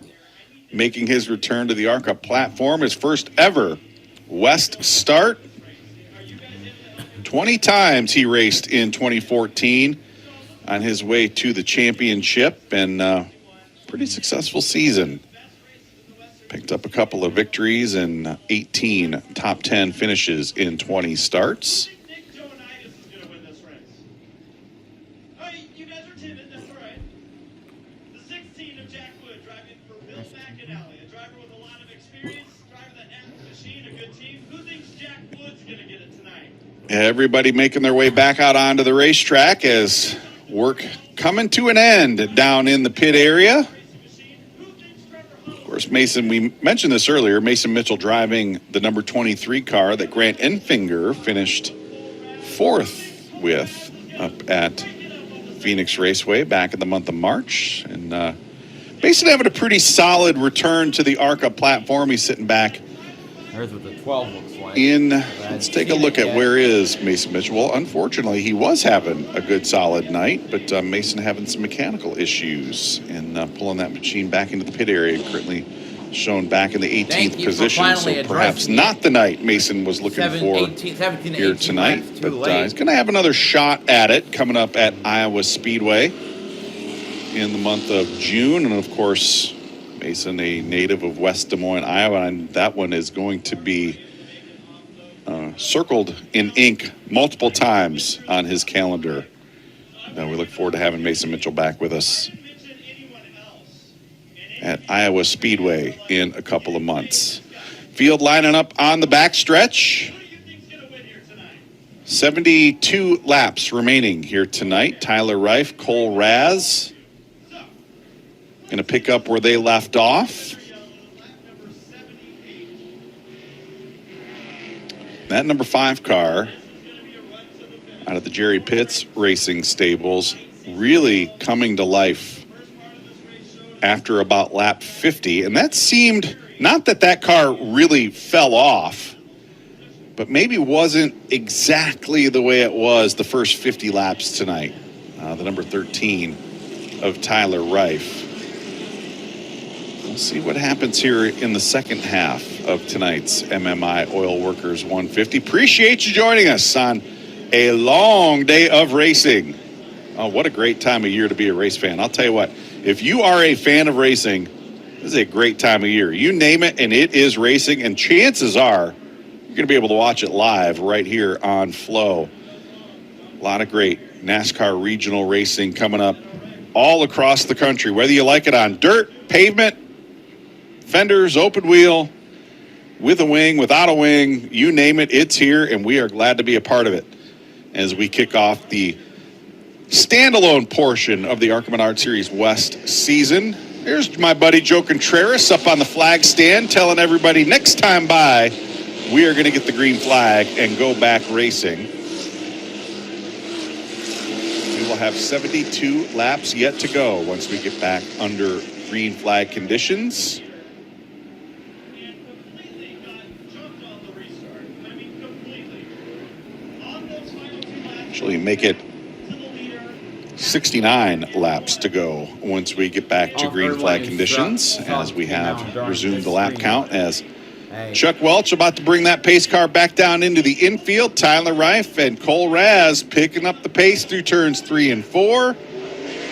making his return to the ARCA platform, his first ever West start. 20 times he raced in 2014 on his way to the championship, and pretty successful season. Picked up a couple of victories and 18 top 10 finishes in 20 starts. Everybody making their way back out onto the racetrack as work coming to an end down in the pit area. Of course, Mason, we mentioned this earlier, Mason Mitchell driving the number 23 car that Grant Enfinger finished fourth with up at Phoenix Raceway back in the month of March. And Mason having a pretty solid return to the ARCA platform. He's sitting back Here's what the 12 looks like. let's take a look at where is Mason Mitchell. Well, unfortunately, he was having a good solid night, but Mason having some mechanical issues and pulling that machine back into the pit area, currently shown back in the 18th position. So perhaps not the night Mason was looking for here tonight. But he's going to have another shot at it coming up at Iowa Speedway in the month of June. And of course, Mason, a native of West Des Moines, Iowa, and that one is going to be circled in ink multiple times on his calendar. Now we look forward to having Mason Mitchell back with us at Iowa Speedway in a couple of months. Field lining up on the backstretch. 72 laps remaining here tonight. Tyler Reif, Cole Raz going to pick up where they left off. That number 5 car out of the Jerry Pitts Racing Stables really coming to life after about lap 50. And that seemed, not that that car really fell off, but maybe wasn't exactly the way it was the first 50 laps tonight. The number 13 of Tyler Reif. We'll see what happens here in the second half of tonight's MMI Oil Workers 150. Appreciate you joining us on a long day of racing. Oh, what a great time of year to be a race fan. I'll tell you what, if you are a fan of racing, this is a great time of year. You name it, and it is racing, and chances are you're going to be able to watch it live right here on Flow. A lot of great NASCAR regional racing coming up all across the country, whether you like it on dirt, pavement, fenders, open wheel, with a wing, without a wing, you name it, it's here, and we are glad to be a part of it as we kick off the standalone portion of the ARCA Menards Series West season. Here's my buddy Joe Contreras up on the flag stand telling everybody next time by, we are going to get the green flag and go back racing. We will have 72 laps yet to go once we get back under green flag conditions. Actually make it 69 laps to go once we get back to green flag conditions, as we have resumed the lap count, as Chuck Welch about to bring that pace car back down into the infield. Tyler Reif and Cole Raz picking up the pace through turns 3 and 4.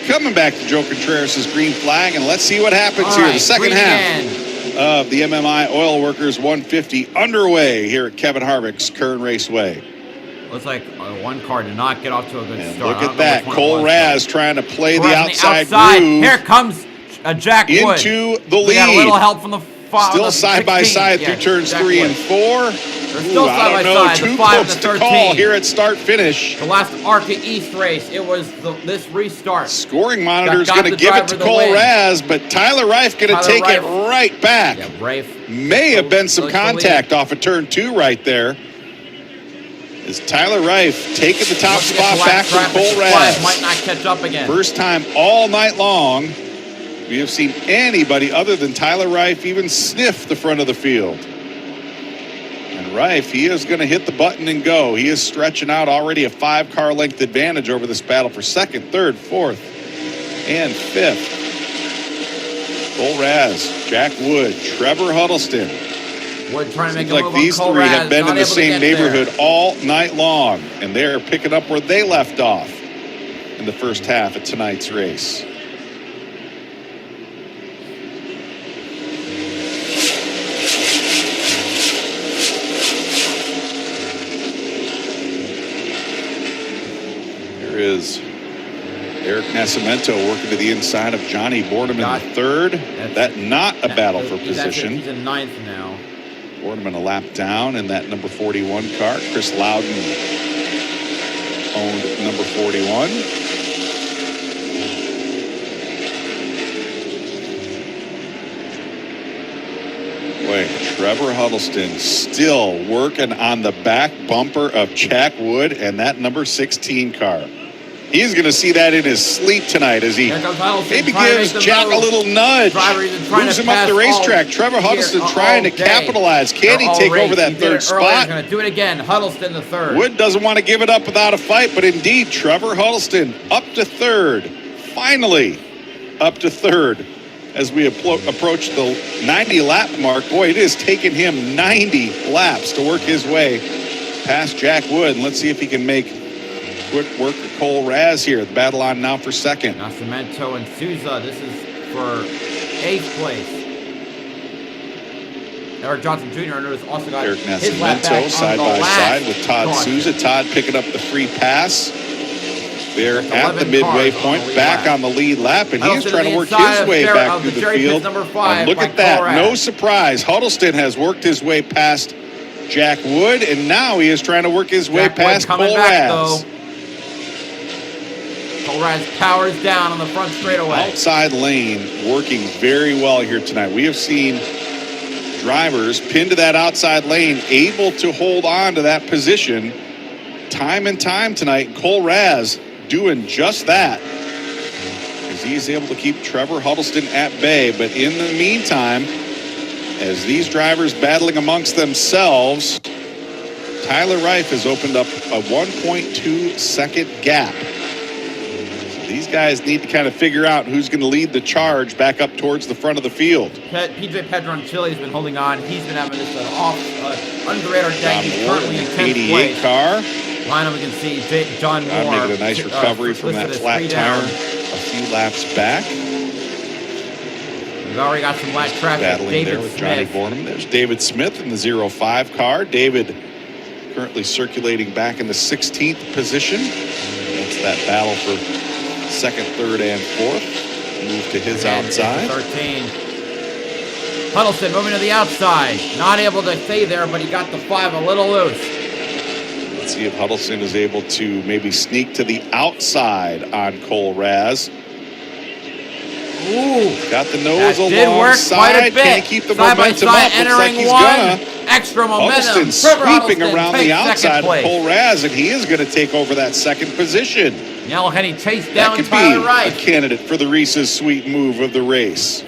Coming back to Joe Contreras' green flag, and let's see what happens here. The second half of the MMI Oil Workers 150 underway here at Kevin Harvick's Kern Raceway. Looks like one car did not get off to a good And start. look at that. Cole Raz trying to play the outside groove. Here comes Jack Wood. Into the lead. We got a little help from the Still side by side through turns 3 and 4. They're still side by side. Too close to call here at start finish. The last ARCA East race, it was this restart. Scoring monitor's going to give it to Cole Raz, but Tyler Reif going to take it right back. Yeah, Reif may have been some contact off of turn 2 right there. Is Tyler Reif taking the top spot back from Cole Raz. Might not catch up again. First time all night long we have seen anybody other than Tyler Reif even sniff the front of the field. And Reif, he is going to hit the button and go. He is stretching out already a 5-car length advantage over this battle for second, third, fourth, and fifth. Cole Raz, Jack Wood, Trevor Huddleston. Wood trying to make a like move these on Cole three Raz, have been in the same neighborhood all night long, and they're picking up where they left off in the first half of tonight's race. Here is Eric Nascimento working to the inside of Johnny Boardman in the third. That not a battle for position. He's in ninth now. Boardman a lap down in that number 41 car. Chris Loudon owned number 41. Boy, Trevor Huddleston still working on the back bumper of Jack Wood and that number 16 car. He's going to see that in his sleep tonight as he maybe gives Jack a little nudge, moves him up the racetrack. Trevor Huddleston trying to capitalize. Can he take over that third spot? He's going to do it again. Huddleston the third. Wood doesn't want to give it up without a fight, but indeed, Trevor Huddleston up to third. Finally up to third as we approach the 90-lap mark. Boy, it has taken him 90 laps to work his way past Jack Wood. And let's see if he can make quick work of Cole Raz here. The battle on now for second. Nascimento and Souza. This is for 8th place. Eric Johnson Jr. has also got Eric his lap back side on by the side with Todd Souza. Todd picking up the free pass. They're at the midway point, back on the lead lap, and he's trying to work his way back through the field. And look at that, no surprise. Huddleston has worked his way past Jack Wood, and now he is trying to work his way past Cole Raz. Cole Raz powers down on the front straightaway. Outside lane working very well here tonight. We have seen drivers pinned to that outside lane able to hold on to that position time and time tonight. Cole Raz doing just that as he's able to keep Trevor Huddleston at bay. But in the meantime, as these drivers battling amongst themselves, Tyler Reif has opened up a 1.2 second gap. These guys need to kind of figure out who's going to lead the charge back up towards the front of the field. PJ Pedroncelli has been holding on. He's been having this under the radar day. He's currently in 10th place. Car. Lineup, we can see John Moore making a nice recovery from that flat tire a few laps back. We've already got some light traffic. Battling David there with Smith. Johnny Bournham. There's David Smith in the 05 car. David currently circulating back in the 16th position. That's that battle for second, third, and fourth. Move to his outside. 13. Huddleston moving to the outside. Not able to stay there, but he got the 5 a little loose. Let's see if Huddleston is able to maybe sneak to the outside on Cole Raz. Ooh, got the nose that did work quite a alongside. bit. Can't keep the Side by momentum side, up. Looks like entering he's one. gonna. Extra momentum. Huddleston Trevor sweeping Huddleston around the takes outside second of place. Cole Raz, and he is going to take over that second position. Yellowhead chased That down could Tyler be Wright. a candidate for the Reese's Sweet move of the race.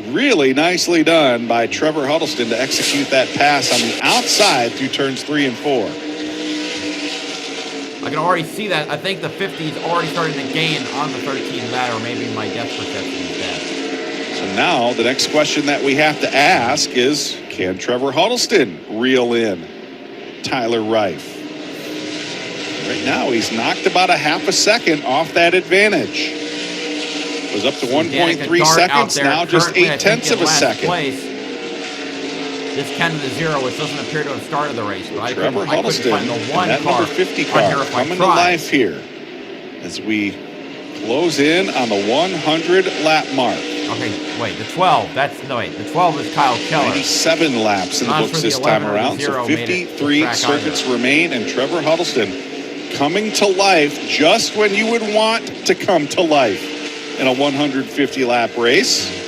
Really nicely done by Trevor Huddleston to execute that pass on the outside through turns 3 and 4. I can already see that. I think the 50 is already starting to gain on the 13 ladder, or maybe my depth perception is bad. So now the next question that we have to ask is, can Trevor Huddleston reel in Tyler Reif? Right now he's knocked about a half a second off that advantage. Was up to 1.3 seconds, now just 0.8 of a second. This Ken to the 0, which doesn't appear to have started the race, but I couldn't Huddleston, find the one that car number 50 on car here if I coming to tried. life here as we close in on the 100 lap mark. Okay, wait, the 12. The 12 is Kyle Keller. 97 laps in the Not books for the this time 11 or the around. So 0 made it 53 track circuits either. remain, and Trevor Huddleston coming to life just when you would want to come to life in a 150 lap race.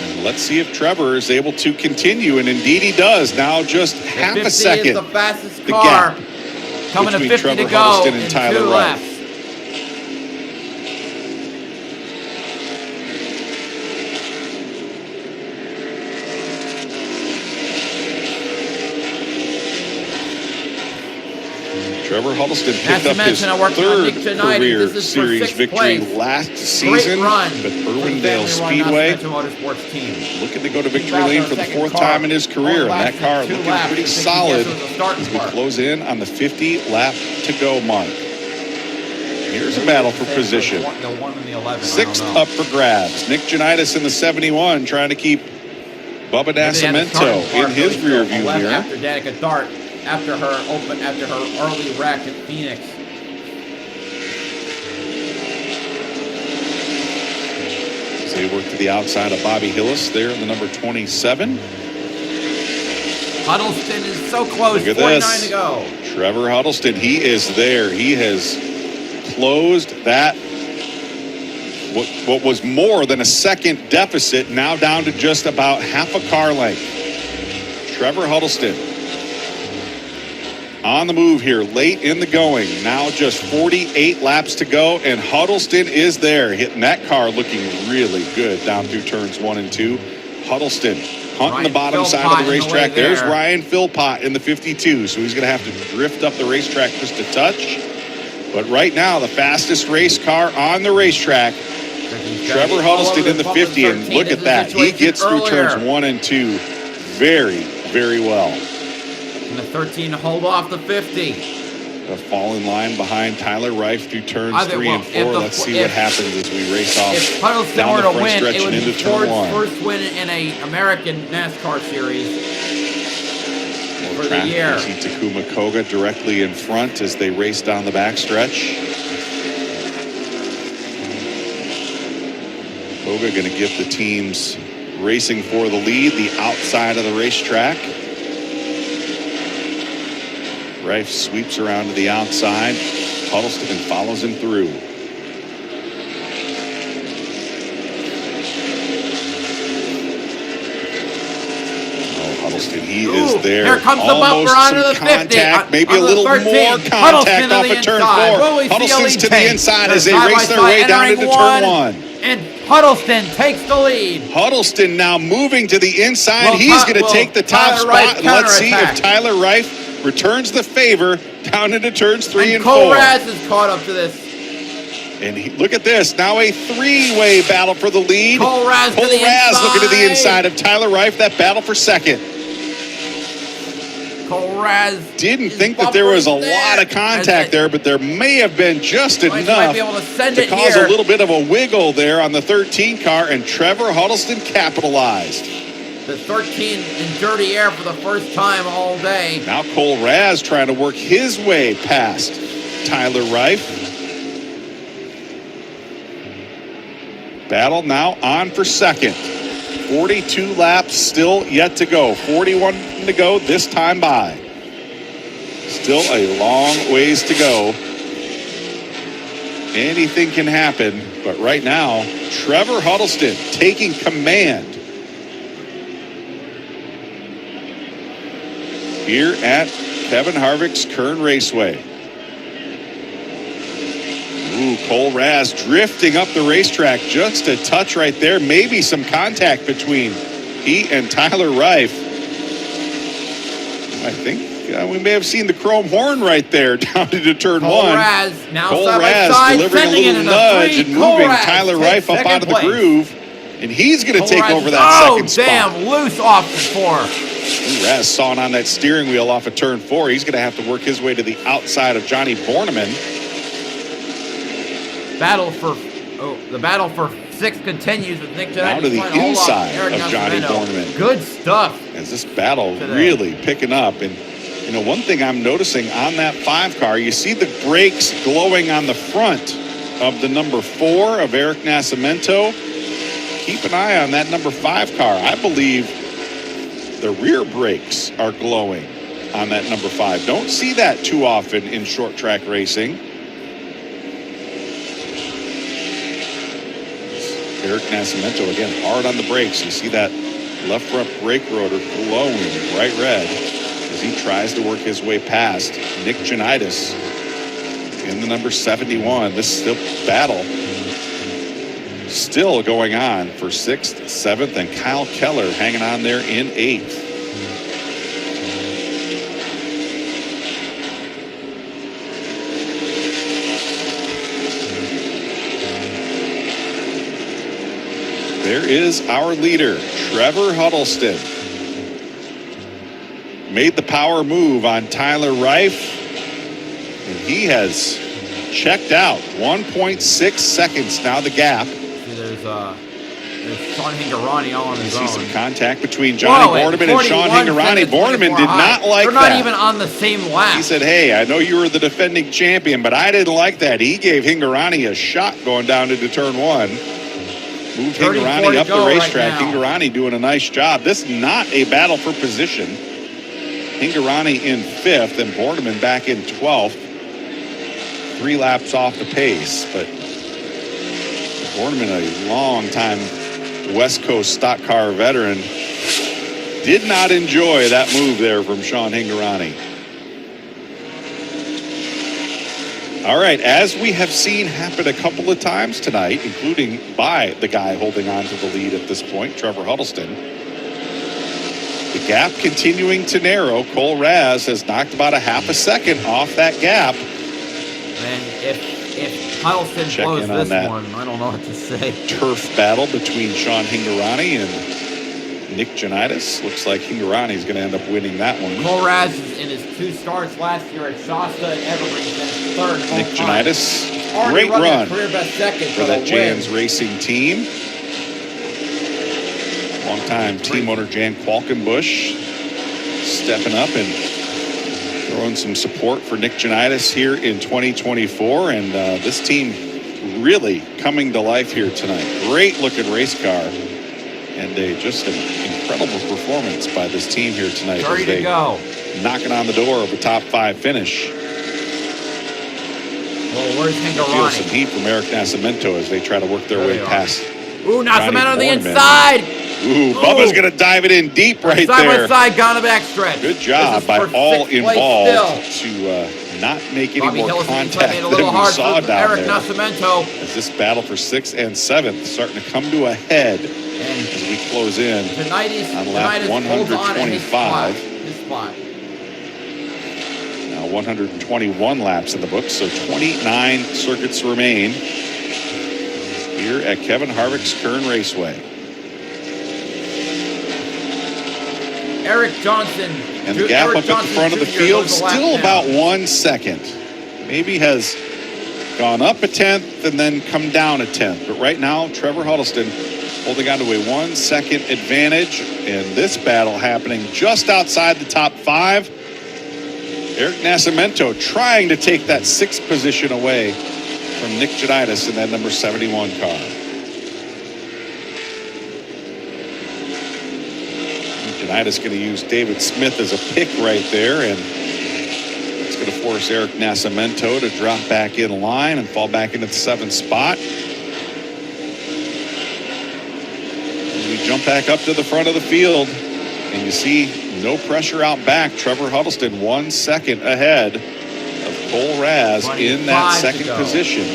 And let's see if Trevor is able to continue, and indeed he does. Now just half a second. Is the fastest the car. gap Coming to between 50 Trevor to go Huddleston and in Tyler 2 Wright. laps. Trevor Huddleston Not picked to up his mention, I worked on third Nick tonight. career This is for series 6th victory place. last season Great run at for the Irwindale family run, Speedway. Not to mention Motorsports team. Looking to go to victory Back lane on for the second 4th car. time in his career, and All that laps car in 2 looking laps. pretty I think solid he gets to the starting as we part. close in on the 50 lap to go mark. Here's a battle for position. The 1 and the 11. 6th up for grabs. Nick Janitis in the 71 trying to keep Bubba Nascimento in his rear view mirror. After Danica Dart, after her early wreck at Phoenix. As they work to the outside of Bobby Hillis there in the number 27. Huddleston is so close. Look at 49 this. to go. Trevor Huddleston, he is there. He has closed that, what was more than a second deficit, now down to just about half a car length. Trevor Huddleston on the move here, late in the going. Now just 48 laps to go, and Huddleston is there, hitting that car looking really good down through turns 1 and 2. Huddleston hunting Ryan the bottom Philpott side of the in the racetrack. way There's there. Ryan Philpott in the 52, so he's going to have to drift up the racetrack just a touch. But right now, the fastest race car on the racetrack, Trevor Huddleston in the 50, and look at that. He gets through turns 1 and 2 very, very well. And the 13 to hold off the 50. A fall in line behind Tyler Reif through turns Either 3 and 4. Let's see what happens as we race off If Huddleston down were the to front win, stretch it would and be into turn Ford's 1. first win in a American NASCAR series for the Track, year. you see Takuma Koga directly in front as they race down the backstretch. Koga going to give the teams racing for the lead, the outside of the racetrack. Reif sweeps around to the outside. Huddleston follows him through. Huddleston, he is there. Here comes the Almost bumper onto some the 50. contact, maybe On a the little 13. more Huddleston contact to off the of turn inside. 4. Will we see a Huddleston's lead to the change? inside They're as they side race by their way side down entering into turn 1. And Huddleston takes the lead. Huddleston now moving to the inside. Will He's going to take the top Tyler Reif spot. And let's see if counterattack? Tyler Reif returns the favor down into turns 3 and 4. Cole Raz is caught up to this. And look at this. Now a 3-way battle for the lead. Cole Raz to the looking to the inside. inside of Tyler Reif. That battle for second. Cole Raz Didn't think that there was a lot of contact there, but there may have been just might enough be able to send to it cause here. a little bit of a wiggle there on the 13 car, and Trevor Huddleston capitalized. The 13 in dirty air for the first time all day. Now Cole Raz trying to work his way past Tyler Reif. Battle now on for second. 42 laps still yet to go. 41 to go this time by. Still a long ways to go. Anything can happen, but right now, Trevor Huddleston taking command here at Kevin Harvick's Kern Raceway. Ooh, Cole Raz drifting up the racetrack, just a touch right there. Maybe some contact between he and Tyler Reif. I think we may have seen the chrome horn right there down into turn Cole one. Raz now Cole side by Raz side, delivering a sending little in nudge three. and Cole moving Raz Tyler takes Reif up second out of the place. groove. And he's going to Cole take Raz over that second spot. damn, loose off the four. Ooh, Raz sawing on that steering wheel off of turn 4. He's going to have to work his way to the outside of Johnny Borneman. The battle for 6 continues with Nick Now to the inside of Johnny Borneman. Good stuff. As this battle today. really picking up. And, you know, one thing I'm noticing on that 5 car, you see the brakes glowing on the front of the number 4 of Eric Nascimento. Keep an eye on that number 5 car. I believe the rear brakes are glowing on that number 5. Don't see that too often in short track racing. Eric Nascimento again hard on the brakes. You see that left front brake rotor glowing bright red as he tries to work his way past Nick Janitis in the number 71. This battle still going on for 6th, 7th, and Kyle Keller hanging on there in 8th. There is our leader, Trevor Huddleston. Made the power move on Tyler Reif, and he has checked out. 1.6 seconds now the gap. See, there's Sean Hingorani all on his own. See some contact between Johnny Borneman and Sean Hingorani. Borneman did not like that. They're not even on the same lap. He said, hey, I know you were the defending champion, but I didn't like that. He gave Hingorani a shot going down into turn 1. Moved Hingorani up the racetrack. Right Hingorani doing a nice job. This is not a battle for position. Hingorani in 5th and Borneman back in 12th. 3 laps off the pace, but Borneman, a long-time West Coast stock car veteran, did not enjoy that move there from Sean Hingorani. All right, as we have seen happen a couple of times tonight, including by the guy holding on to the lead at this point, Trevor Huddleston, the gap continuing to narrow. Cole Raz has knocked about a half a second off that gap. And if Huddleston blows this one, I don't know what to say. Turf battle between Sean Hingorani and Nick Janitis. Looks like Hingorani's going to end up winning that one. Cole Raz in his 2 starts last year at Shasta and Evergreen finished 3rd. Nick Janitis, great run career best second for that Jan's Racing team. Longtime team owner Jan Qualkenbush stepping up and throwing some support for Nick Janitis here in 2024. And this team really coming to life here tonight. Great looking race car. And just an incredible performance by this team here tonight. Ready to go. Knocking on the door of a top 5 finish. Well, where's Feel Hingorani? some heat from Eric Nascimento as they try to work their way past. Ooh, Nascimento on the Borneman. inside. Ooh, Bubba's going to dive it in deep right side there. Side by side, down the backstretch. Good job by all involved to not make any more contact than we saw down Eric there. Nascimento. As this battle for 6th and 7th starting to come to a head as we close in on lap 125. His spot. Now 121 laps in the book, so 29 circuits remain here at Kevin Harvick's Kern Raceway. Eric Johnson. And the gap up at the front of the field, still about 1 second. Maybe has gone up a tenth and then come down a tenth. But right now, Trevor Huddleston holding on to a 1 second advantage. And this battle happening just outside the top 5. Eric Nascimento trying to take that 6th position away from Nick Janitis in that number 71 car. Unitas going to use David Smith as a pick right there, and it's going to force Eric Nascimento to drop back in line and fall back into the 7th spot. As we jump back up to the front of the field, and you see no pressure out back. Trevor Huddleston 1 second ahead of Cole Raz in that second position.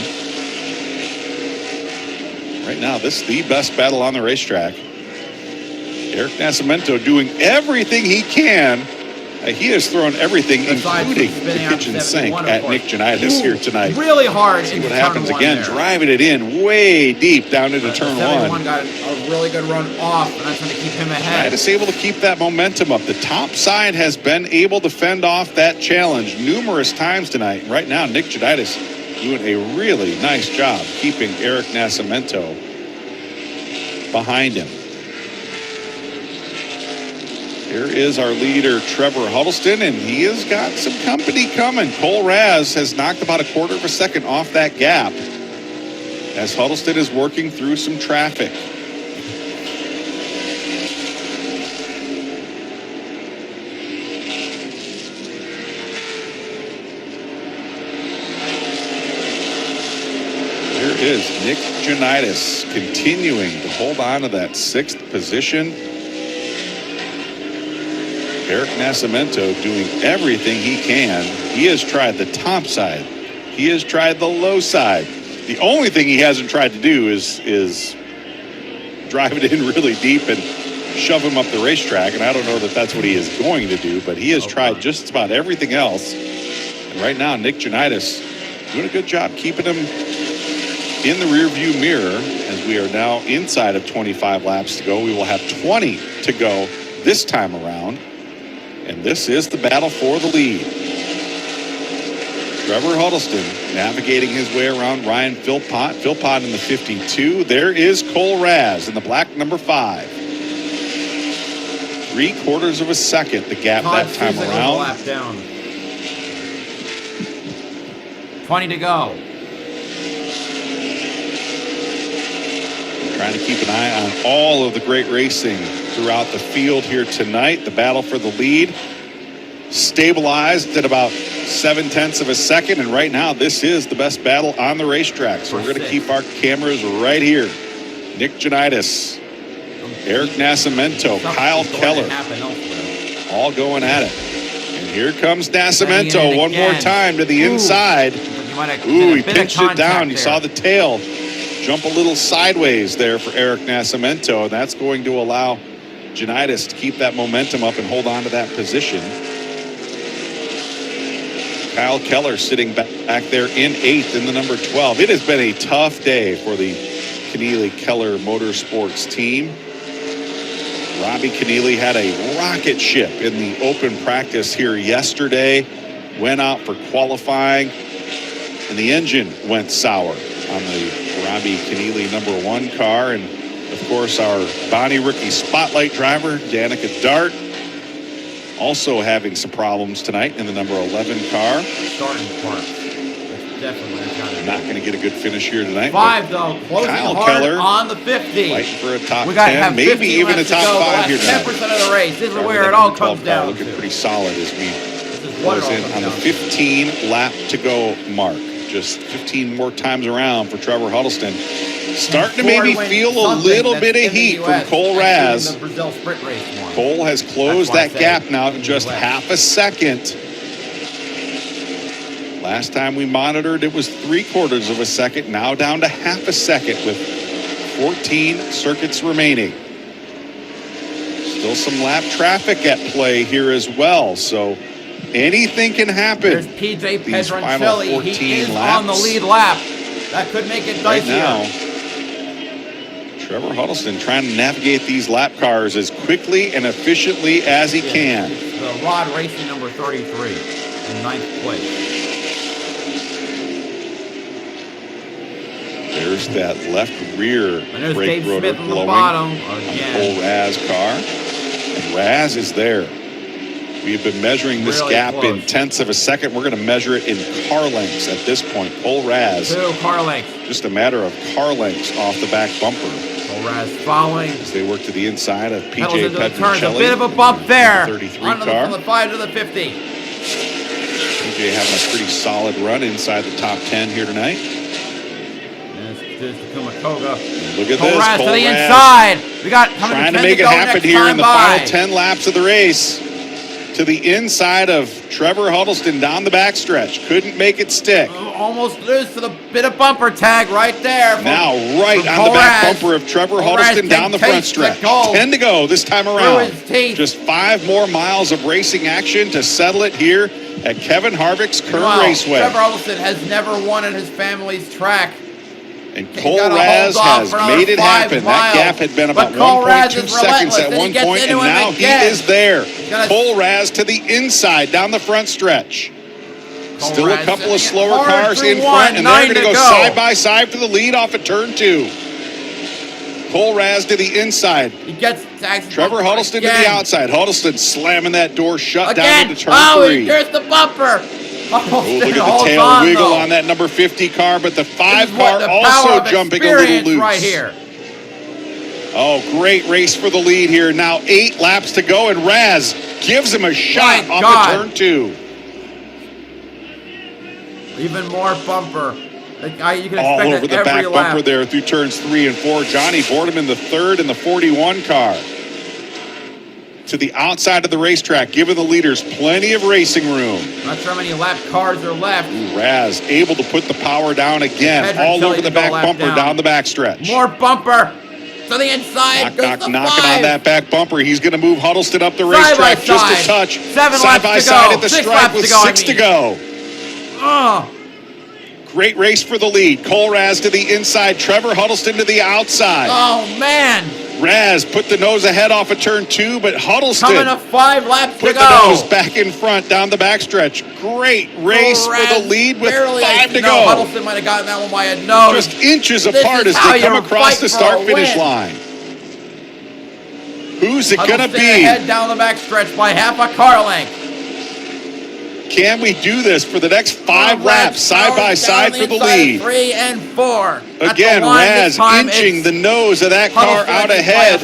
Right now, this is the best battle on the racetrack. Eric Nascimento doing everything he can. He has thrown everything, including the kitchen sink, at Nick Janitas here tonight. Really hard. See what happens again. Driving it in way deep down into turn 1. Got a really good run off, and that's going to keep him ahead. Janitas able to keep that momentum up. The top side has been able to fend off that challenge numerous times tonight. Right now, Nick Janitas doing a really nice job keeping Eric Nascimento behind him. Here is our leader, Trevor Huddleston, and he has got some company coming. Cole Raz has knocked about a quarter of a second off that gap as Huddleston is working through some traffic. There is Nick Janitas continuing to hold on to that 6th position. Eric Nascimento doing everything he can. He has tried the top side. He has tried the low side. The only thing he hasn't tried to do is drive it in really deep and shove him up the racetrack. And I don't know that that's what he is going to do, but he has tried just about everything else. And right now, Nick Janitas doing a good job keeping him in the rearview mirror as we are now inside of 25 laps to go. We will have 20 to go this time around. And this is the battle for the lead. Trevor Huddleston navigating his way around Ryan Philpott. Philpott in the 52. There is Cole Raz in the black number 5. 3/4 of a second the gap that time around. Lap down. 20 to go. Trying to keep an eye on all of the great racing throughout the field here tonight. The battle for the lead stabilized at about 0.7 of a second, and right now this is the best battle on the racetrack. So we're going to keep our cameras right here. Nick Janitas, Eric Nascimento, Kyle Keller, all going at it. And here comes Nascimento one more time to the inside. Ooh, he pinched it down. You saw the tail jump a little sideways there for Eric Nascimento, and that's going to allow Janitas to keep that momentum up and hold on to that position. Kyle Keller sitting back there in 8th in the number 12. It has been a tough day for the Keneally Keller Motorsports team. Robbie Keneally had a rocket ship in the open practice here yesterday. Went out for qualifying, and the engine went sour on the Robbie Keneally number 1 car. And of course, our Bonnie Rookie Spotlight driver, Danica Dart, also having some problems tonight in the number 11 car. Starting part. Definitely not going to get a good finish here tonight. 5 though, closing Kyle hard Keller on the 50. Fighting for a top we got 10, maybe even a top 5 here tonight. 10% of the race. This is where it all comes down looking to. pretty solid as we close in on the 15 lap to go mark. Just 15 more times around for Trevor Huddleston. Starting to maybe feel a little bit of heat from Cole Raz. Cole has closed that gap now to just half a second. Last time we monitored, it was 3/4 of a second, now down to half a second with 14 circuits remaining. Still some lap traffic at play here as well, so anything can happen. There's PJ Pedroncelli. He is on the lead lap. That could make it dicey. Right now, Trevor Huddleston trying to navigate these lap cars as quickly and efficiently as he can. The Rod Racing number 33 in 9th place. There's that left rear brake rotor blowing on the Cole Raz car. And Raz is there. We've been measuring this Really gap close. in tenths of a second. We're going to measure it in car lengths at this point. Cole Raz, 2 car lengths. just a matter of car lengths off the back bumper. Cole Raz following. As they work to the inside of Pedals PJ into the turns. A Petruccelli. bit of a bump there. The 33 Onto car. From the 5 to the 50. PJ having a pretty solid run inside the top 10 here tonight. There's Kumakoga. Look at Cole this. Raz Cole to the Raz inside. We got trying to make it happen here in the final 10 laps of the race. To the inside of Trevor Huddleston down the backstretch. Couldn't make it stick. Almost lose to the bit of bumper tag right there. Now right on the back bumper of Trevor Huddleston down the front stretch. 10 to go this time around. Just 5 more miles of racing action to settle it here at Kevin Harvick's Kern Raceway. Trevor Huddleston has never won at his family's track. And Cole Raz has made it happen. That gap had been about 1.2 seconds at one point, and now he is there. Cole Raz to the inside down the front stretch. Still a couple of slower cars in front, and they're going to go side by side for the lead off of turn 2. Cole Raz to the inside. He gets Trevor Huddleston to the outside. Huddleston slamming that door shut down into turn 3. Here's the bumper. Oh, look at the tail wiggle on that number 50 car, but the 5 car also jumping a little loose. Right here. Oh, great race for the lead here. Now 8 laps to go, and Raz gives him a shot off of turn 2. Even more bumper. You can all expect over the back bumper there through turns 3 and 4. Johnny Boardman, the 3rd in the 41 car. To the outside of the racetrack, giving the leaders plenty of racing room. Not sure how many lap cars are left. Ooh, Raz able to put the power down again, all over the back bumper down the back stretch. More bumper to the inside. Knocking on that back bumper. He's going to move Huddleston up the racetrack just a touch. 7 side by side at the stripe with 6 to go. Great race for the lead. Cole Raz to the inside. Trevor Huddleston to the outside. Oh, man. Raz put the nose ahead off of turn 2, but Huddleston coming to 5 laps to go. Put the nose back in front down the backstretch. Great race for the lead with 5 to go. Huddleston might have gotten that one by a nose. Just inches apart as they come across the start-finish line. Who's it going to be? Ahead down the backstretch by half a car length. Can we do this for the next 5 laps, side by side for the lead? 3 and 4. Again, Raz inching the nose of that car out ahead.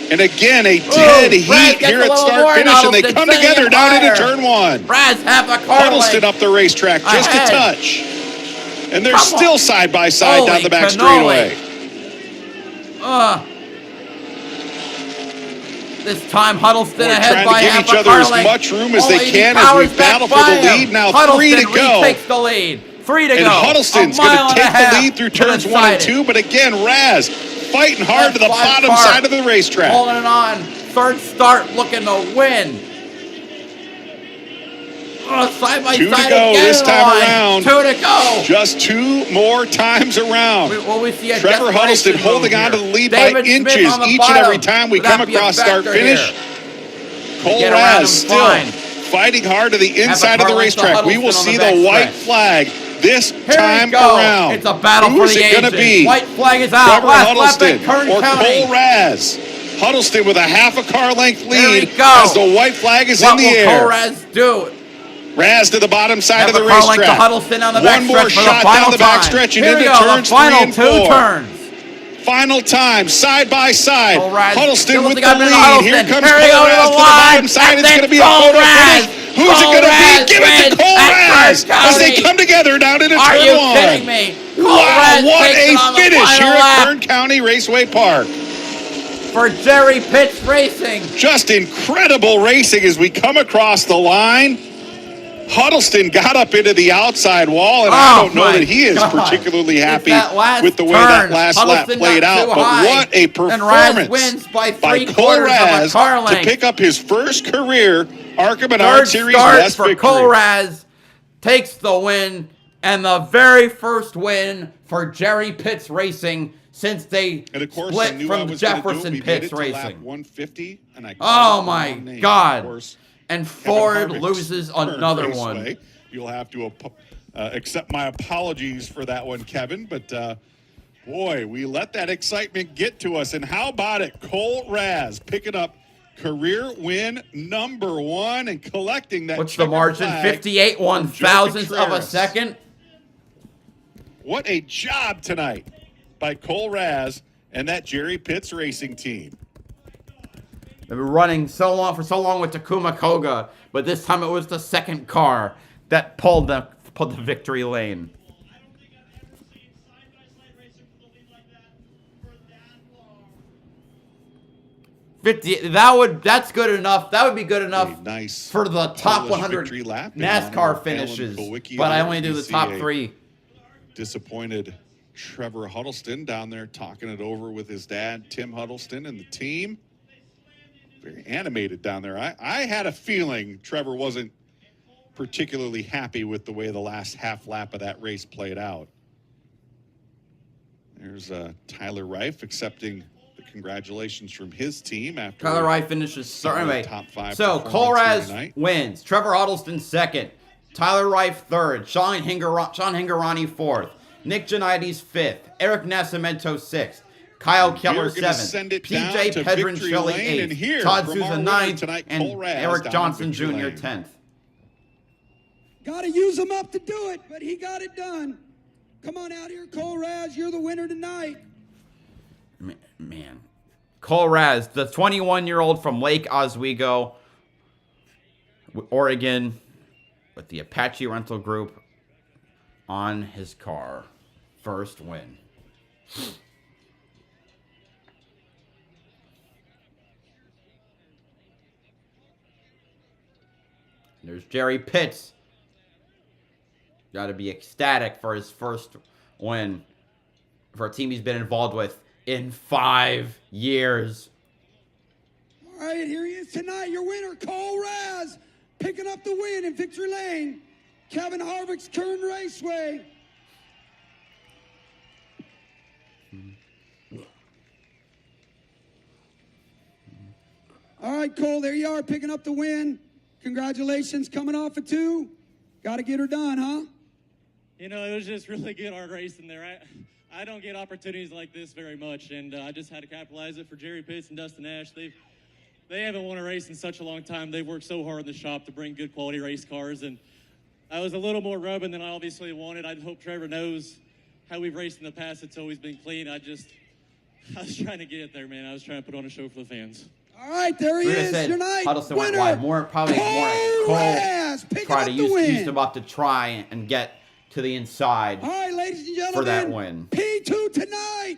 And again, a dead heat here at start finish, and they come together down into turn 1. Raz half a car Huddleston up the racetrack just a touch. And they're still side by side down the back straightaway. This time, Huddleston ahead by half a car length. Trying to give each other as much room as they can as we battle for the lead. Now 3 to go. Takes the lead. 3 to go. And Huddleston's going to take the lead through turns 1 and 2. But again, Raz fighting hard to the bottom side of the racetrack. Holding it on. 3rd start looking to win. Side by 2 side to go this time around. 2 to go. Just 2 more times around. We see a Trevor Huddleston holding on to the lead by inches each and every time we come across start finish. Cole Raz still fighting hard to the inside of the racetrack. We will see the white flag this time around. It's a battle for the ages. Who is it going to be? White flag is out. Trevor Huddleston or Cole Raz? Huddleston with a half a car length lead as the white flag is in the air. What will Cole Raz do? Raz to the bottom side of the racetrack. One more shot down the backstretch and into turns 3 and 4. Final time, side by side. Huddleston with the lead. Here comes Cole Raz to the bottom side. It's going to be a photo finish. Who's it going to be? Give it to Cole Raz as they come together down into turn 1. Are you kidding me? Wow, what a finish here at Kern County Raceway Park. For Jerry Pitts Racing. Just incredible racing as we come across the line. Huddleston got up into the outside wall, and I don't know that he is particularly happy with the way that last lap played out. But what a performance by Cole Raz to pick up his first career ARCA Menards Series West victory. Cole Raz takes the win, and the very first win for Jerry Pitts Racing since they split from Jefferson Pitts Racing. 150, and oh my God. And Ford loses another one. You'll have to accept my apologies for that one, Kevin. But, boy, we let that excitement get to us. And how about it? Cole Raz picking up Career win number 1 and collecting that. What's the margin? 58 1,000ths of a second. What a job tonight by Cole Raz and that Jerry Pitts racing team. They've been running for so long with Takuma Koga, but this time it was the second car that pulled the victory lane. That's good enough. That would be good enough nice for the top 100 lap NASCAR finishes. But I only do the top 3. Disappointed Trevor Huddleston down there talking it over with his dad, Tim Huddleston, and the team. Very animated down there. I had a feeling Trevor wasn't particularly happy with the way the last half lap of that race played out. There's Tyler Reif accepting the congratulations from his team after Tyler Reif finishes anyway. Top 5. So Cole Raz wins. Trevor Huddleston second. Tyler Reif third. Sean Hingorani fourth. Nick Giannides fifth. Eric Nascimento sixth. Kyle Keller seventh. PJ Pedroncelli eighth. Todd Souza ninth. And Eric Johnson Jr. 10th. Got to use him up to do it, but he got it done. Come on out here, Cole Raz. You're the winner tonight. Man. Cole Raz, the 21-year-old from Lake Oswego, Oregon, with the Apache Rental Group on his car. First win. There's Jerry Pitts. Got to be ecstatic for his first win for a team he's been involved with in 5 years. All right, here he is tonight, your winner, Cole Raz, picking up the win in Victory Lane. Kevin Harvick's Kern Raceway. All right, Cole, there you are, picking up the win. Congratulations, coming off of 2. Got to get her done, huh? You know, it was just really good hard racing there. I don't get opportunities like this very much, and I just had to capitalize it for Jerry Pitts and Dustin Ash. They haven't won a race in such a long time. They've worked so hard in the shop to bring good quality race cars, and I was a little more rubbing than I obviously wanted. I hope Trevor knows how we've raced in the past. It's always been clean. I was trying to get it there, man. I was trying to put on a show for the fans. All right, there he is, your night Huddleston winner, went wide. Probably more Cole tried to use him up to try and get to the inside. All right, ladies and gentlemen, for that win. P2 tonight.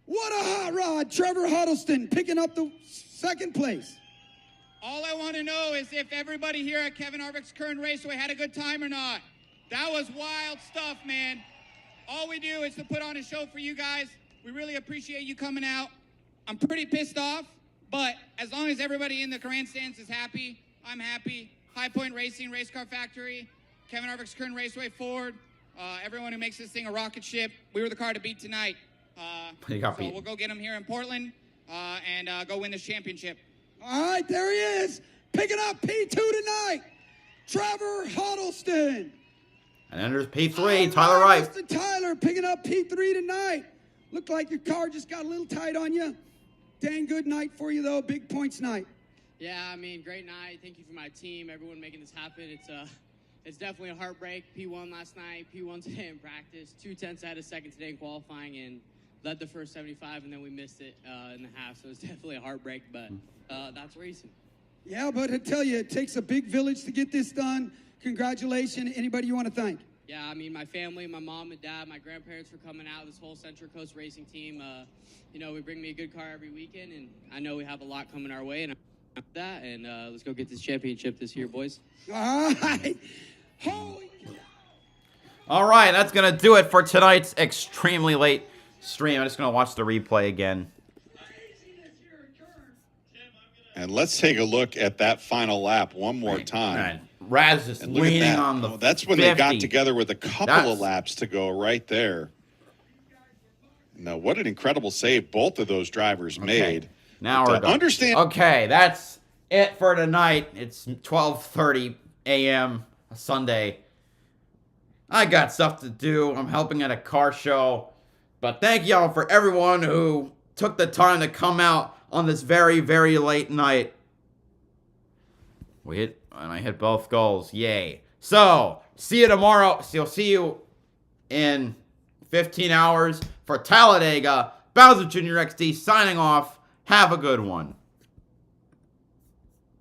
What a hot rod. Trevor Huddleston picking up the second place. All I want to know is if everybody here at Kevin Harvick's Kern Raceway had a good time or not. That was wild stuff, man. All we do is to put on a show for you guys. We really appreciate you coming out. I'm pretty pissed off, but as long as everybody in the grandstands is happy, I'm happy. High Point Racing, Race Car Factory, Kevin Harvick's Kern Raceway, Ford, everyone who makes this thing a rocket ship. We were the car to beat tonight. So we'll go get them here in Portland and go win this championship. All right, there he is, picking up P2 tonight, Trevor Huddleston. And then there's P3, Tyler Reif. Mr. Tyler picking up P3 tonight. Looked like your car just got a little tight on you. Dang good night for you, though. Big points night. Yeah, I mean, great night. Thank you for my team, everyone making this happen. It's definitely a heartbreak. P1 last night, P1 today in practice, 2/10 out of second today in qualifying, and led the first 75, and then we missed it in the half. So it's definitely a heartbreak, but that's racing. Yeah, but I tell you, it takes a big village to get this done. Congratulations. Anybody you want to thank? Yeah, I mean, my family, my mom and dad, my grandparents for coming out, this whole Central Coast racing team. You know, we bring me a good car every weekend, and I know we have a lot coming our way, and I'm that, and let's go get this championship this year, boys. All right. Holy. All right, that's going to do it for tonight's extremely late stream. I'm just going to watch the replay again. And let's take a look at that final lap one more time. Right. Raz is leaning on the That's when 50. they got together with a couple of laps to go right there. Now, what an incredible save both of those drivers made. Now we're done. Okay, that's it for tonight. It's 12:30 a.m. Sunday. I got stuff to do. I'm helping at a car show. But thank y'all for everyone who took the time to come out on this very, very late night. I hit both goals. Yay. So, see you tomorrow. See you in 15 hours for Talladega. BowserJrXD signing off. Have a good one.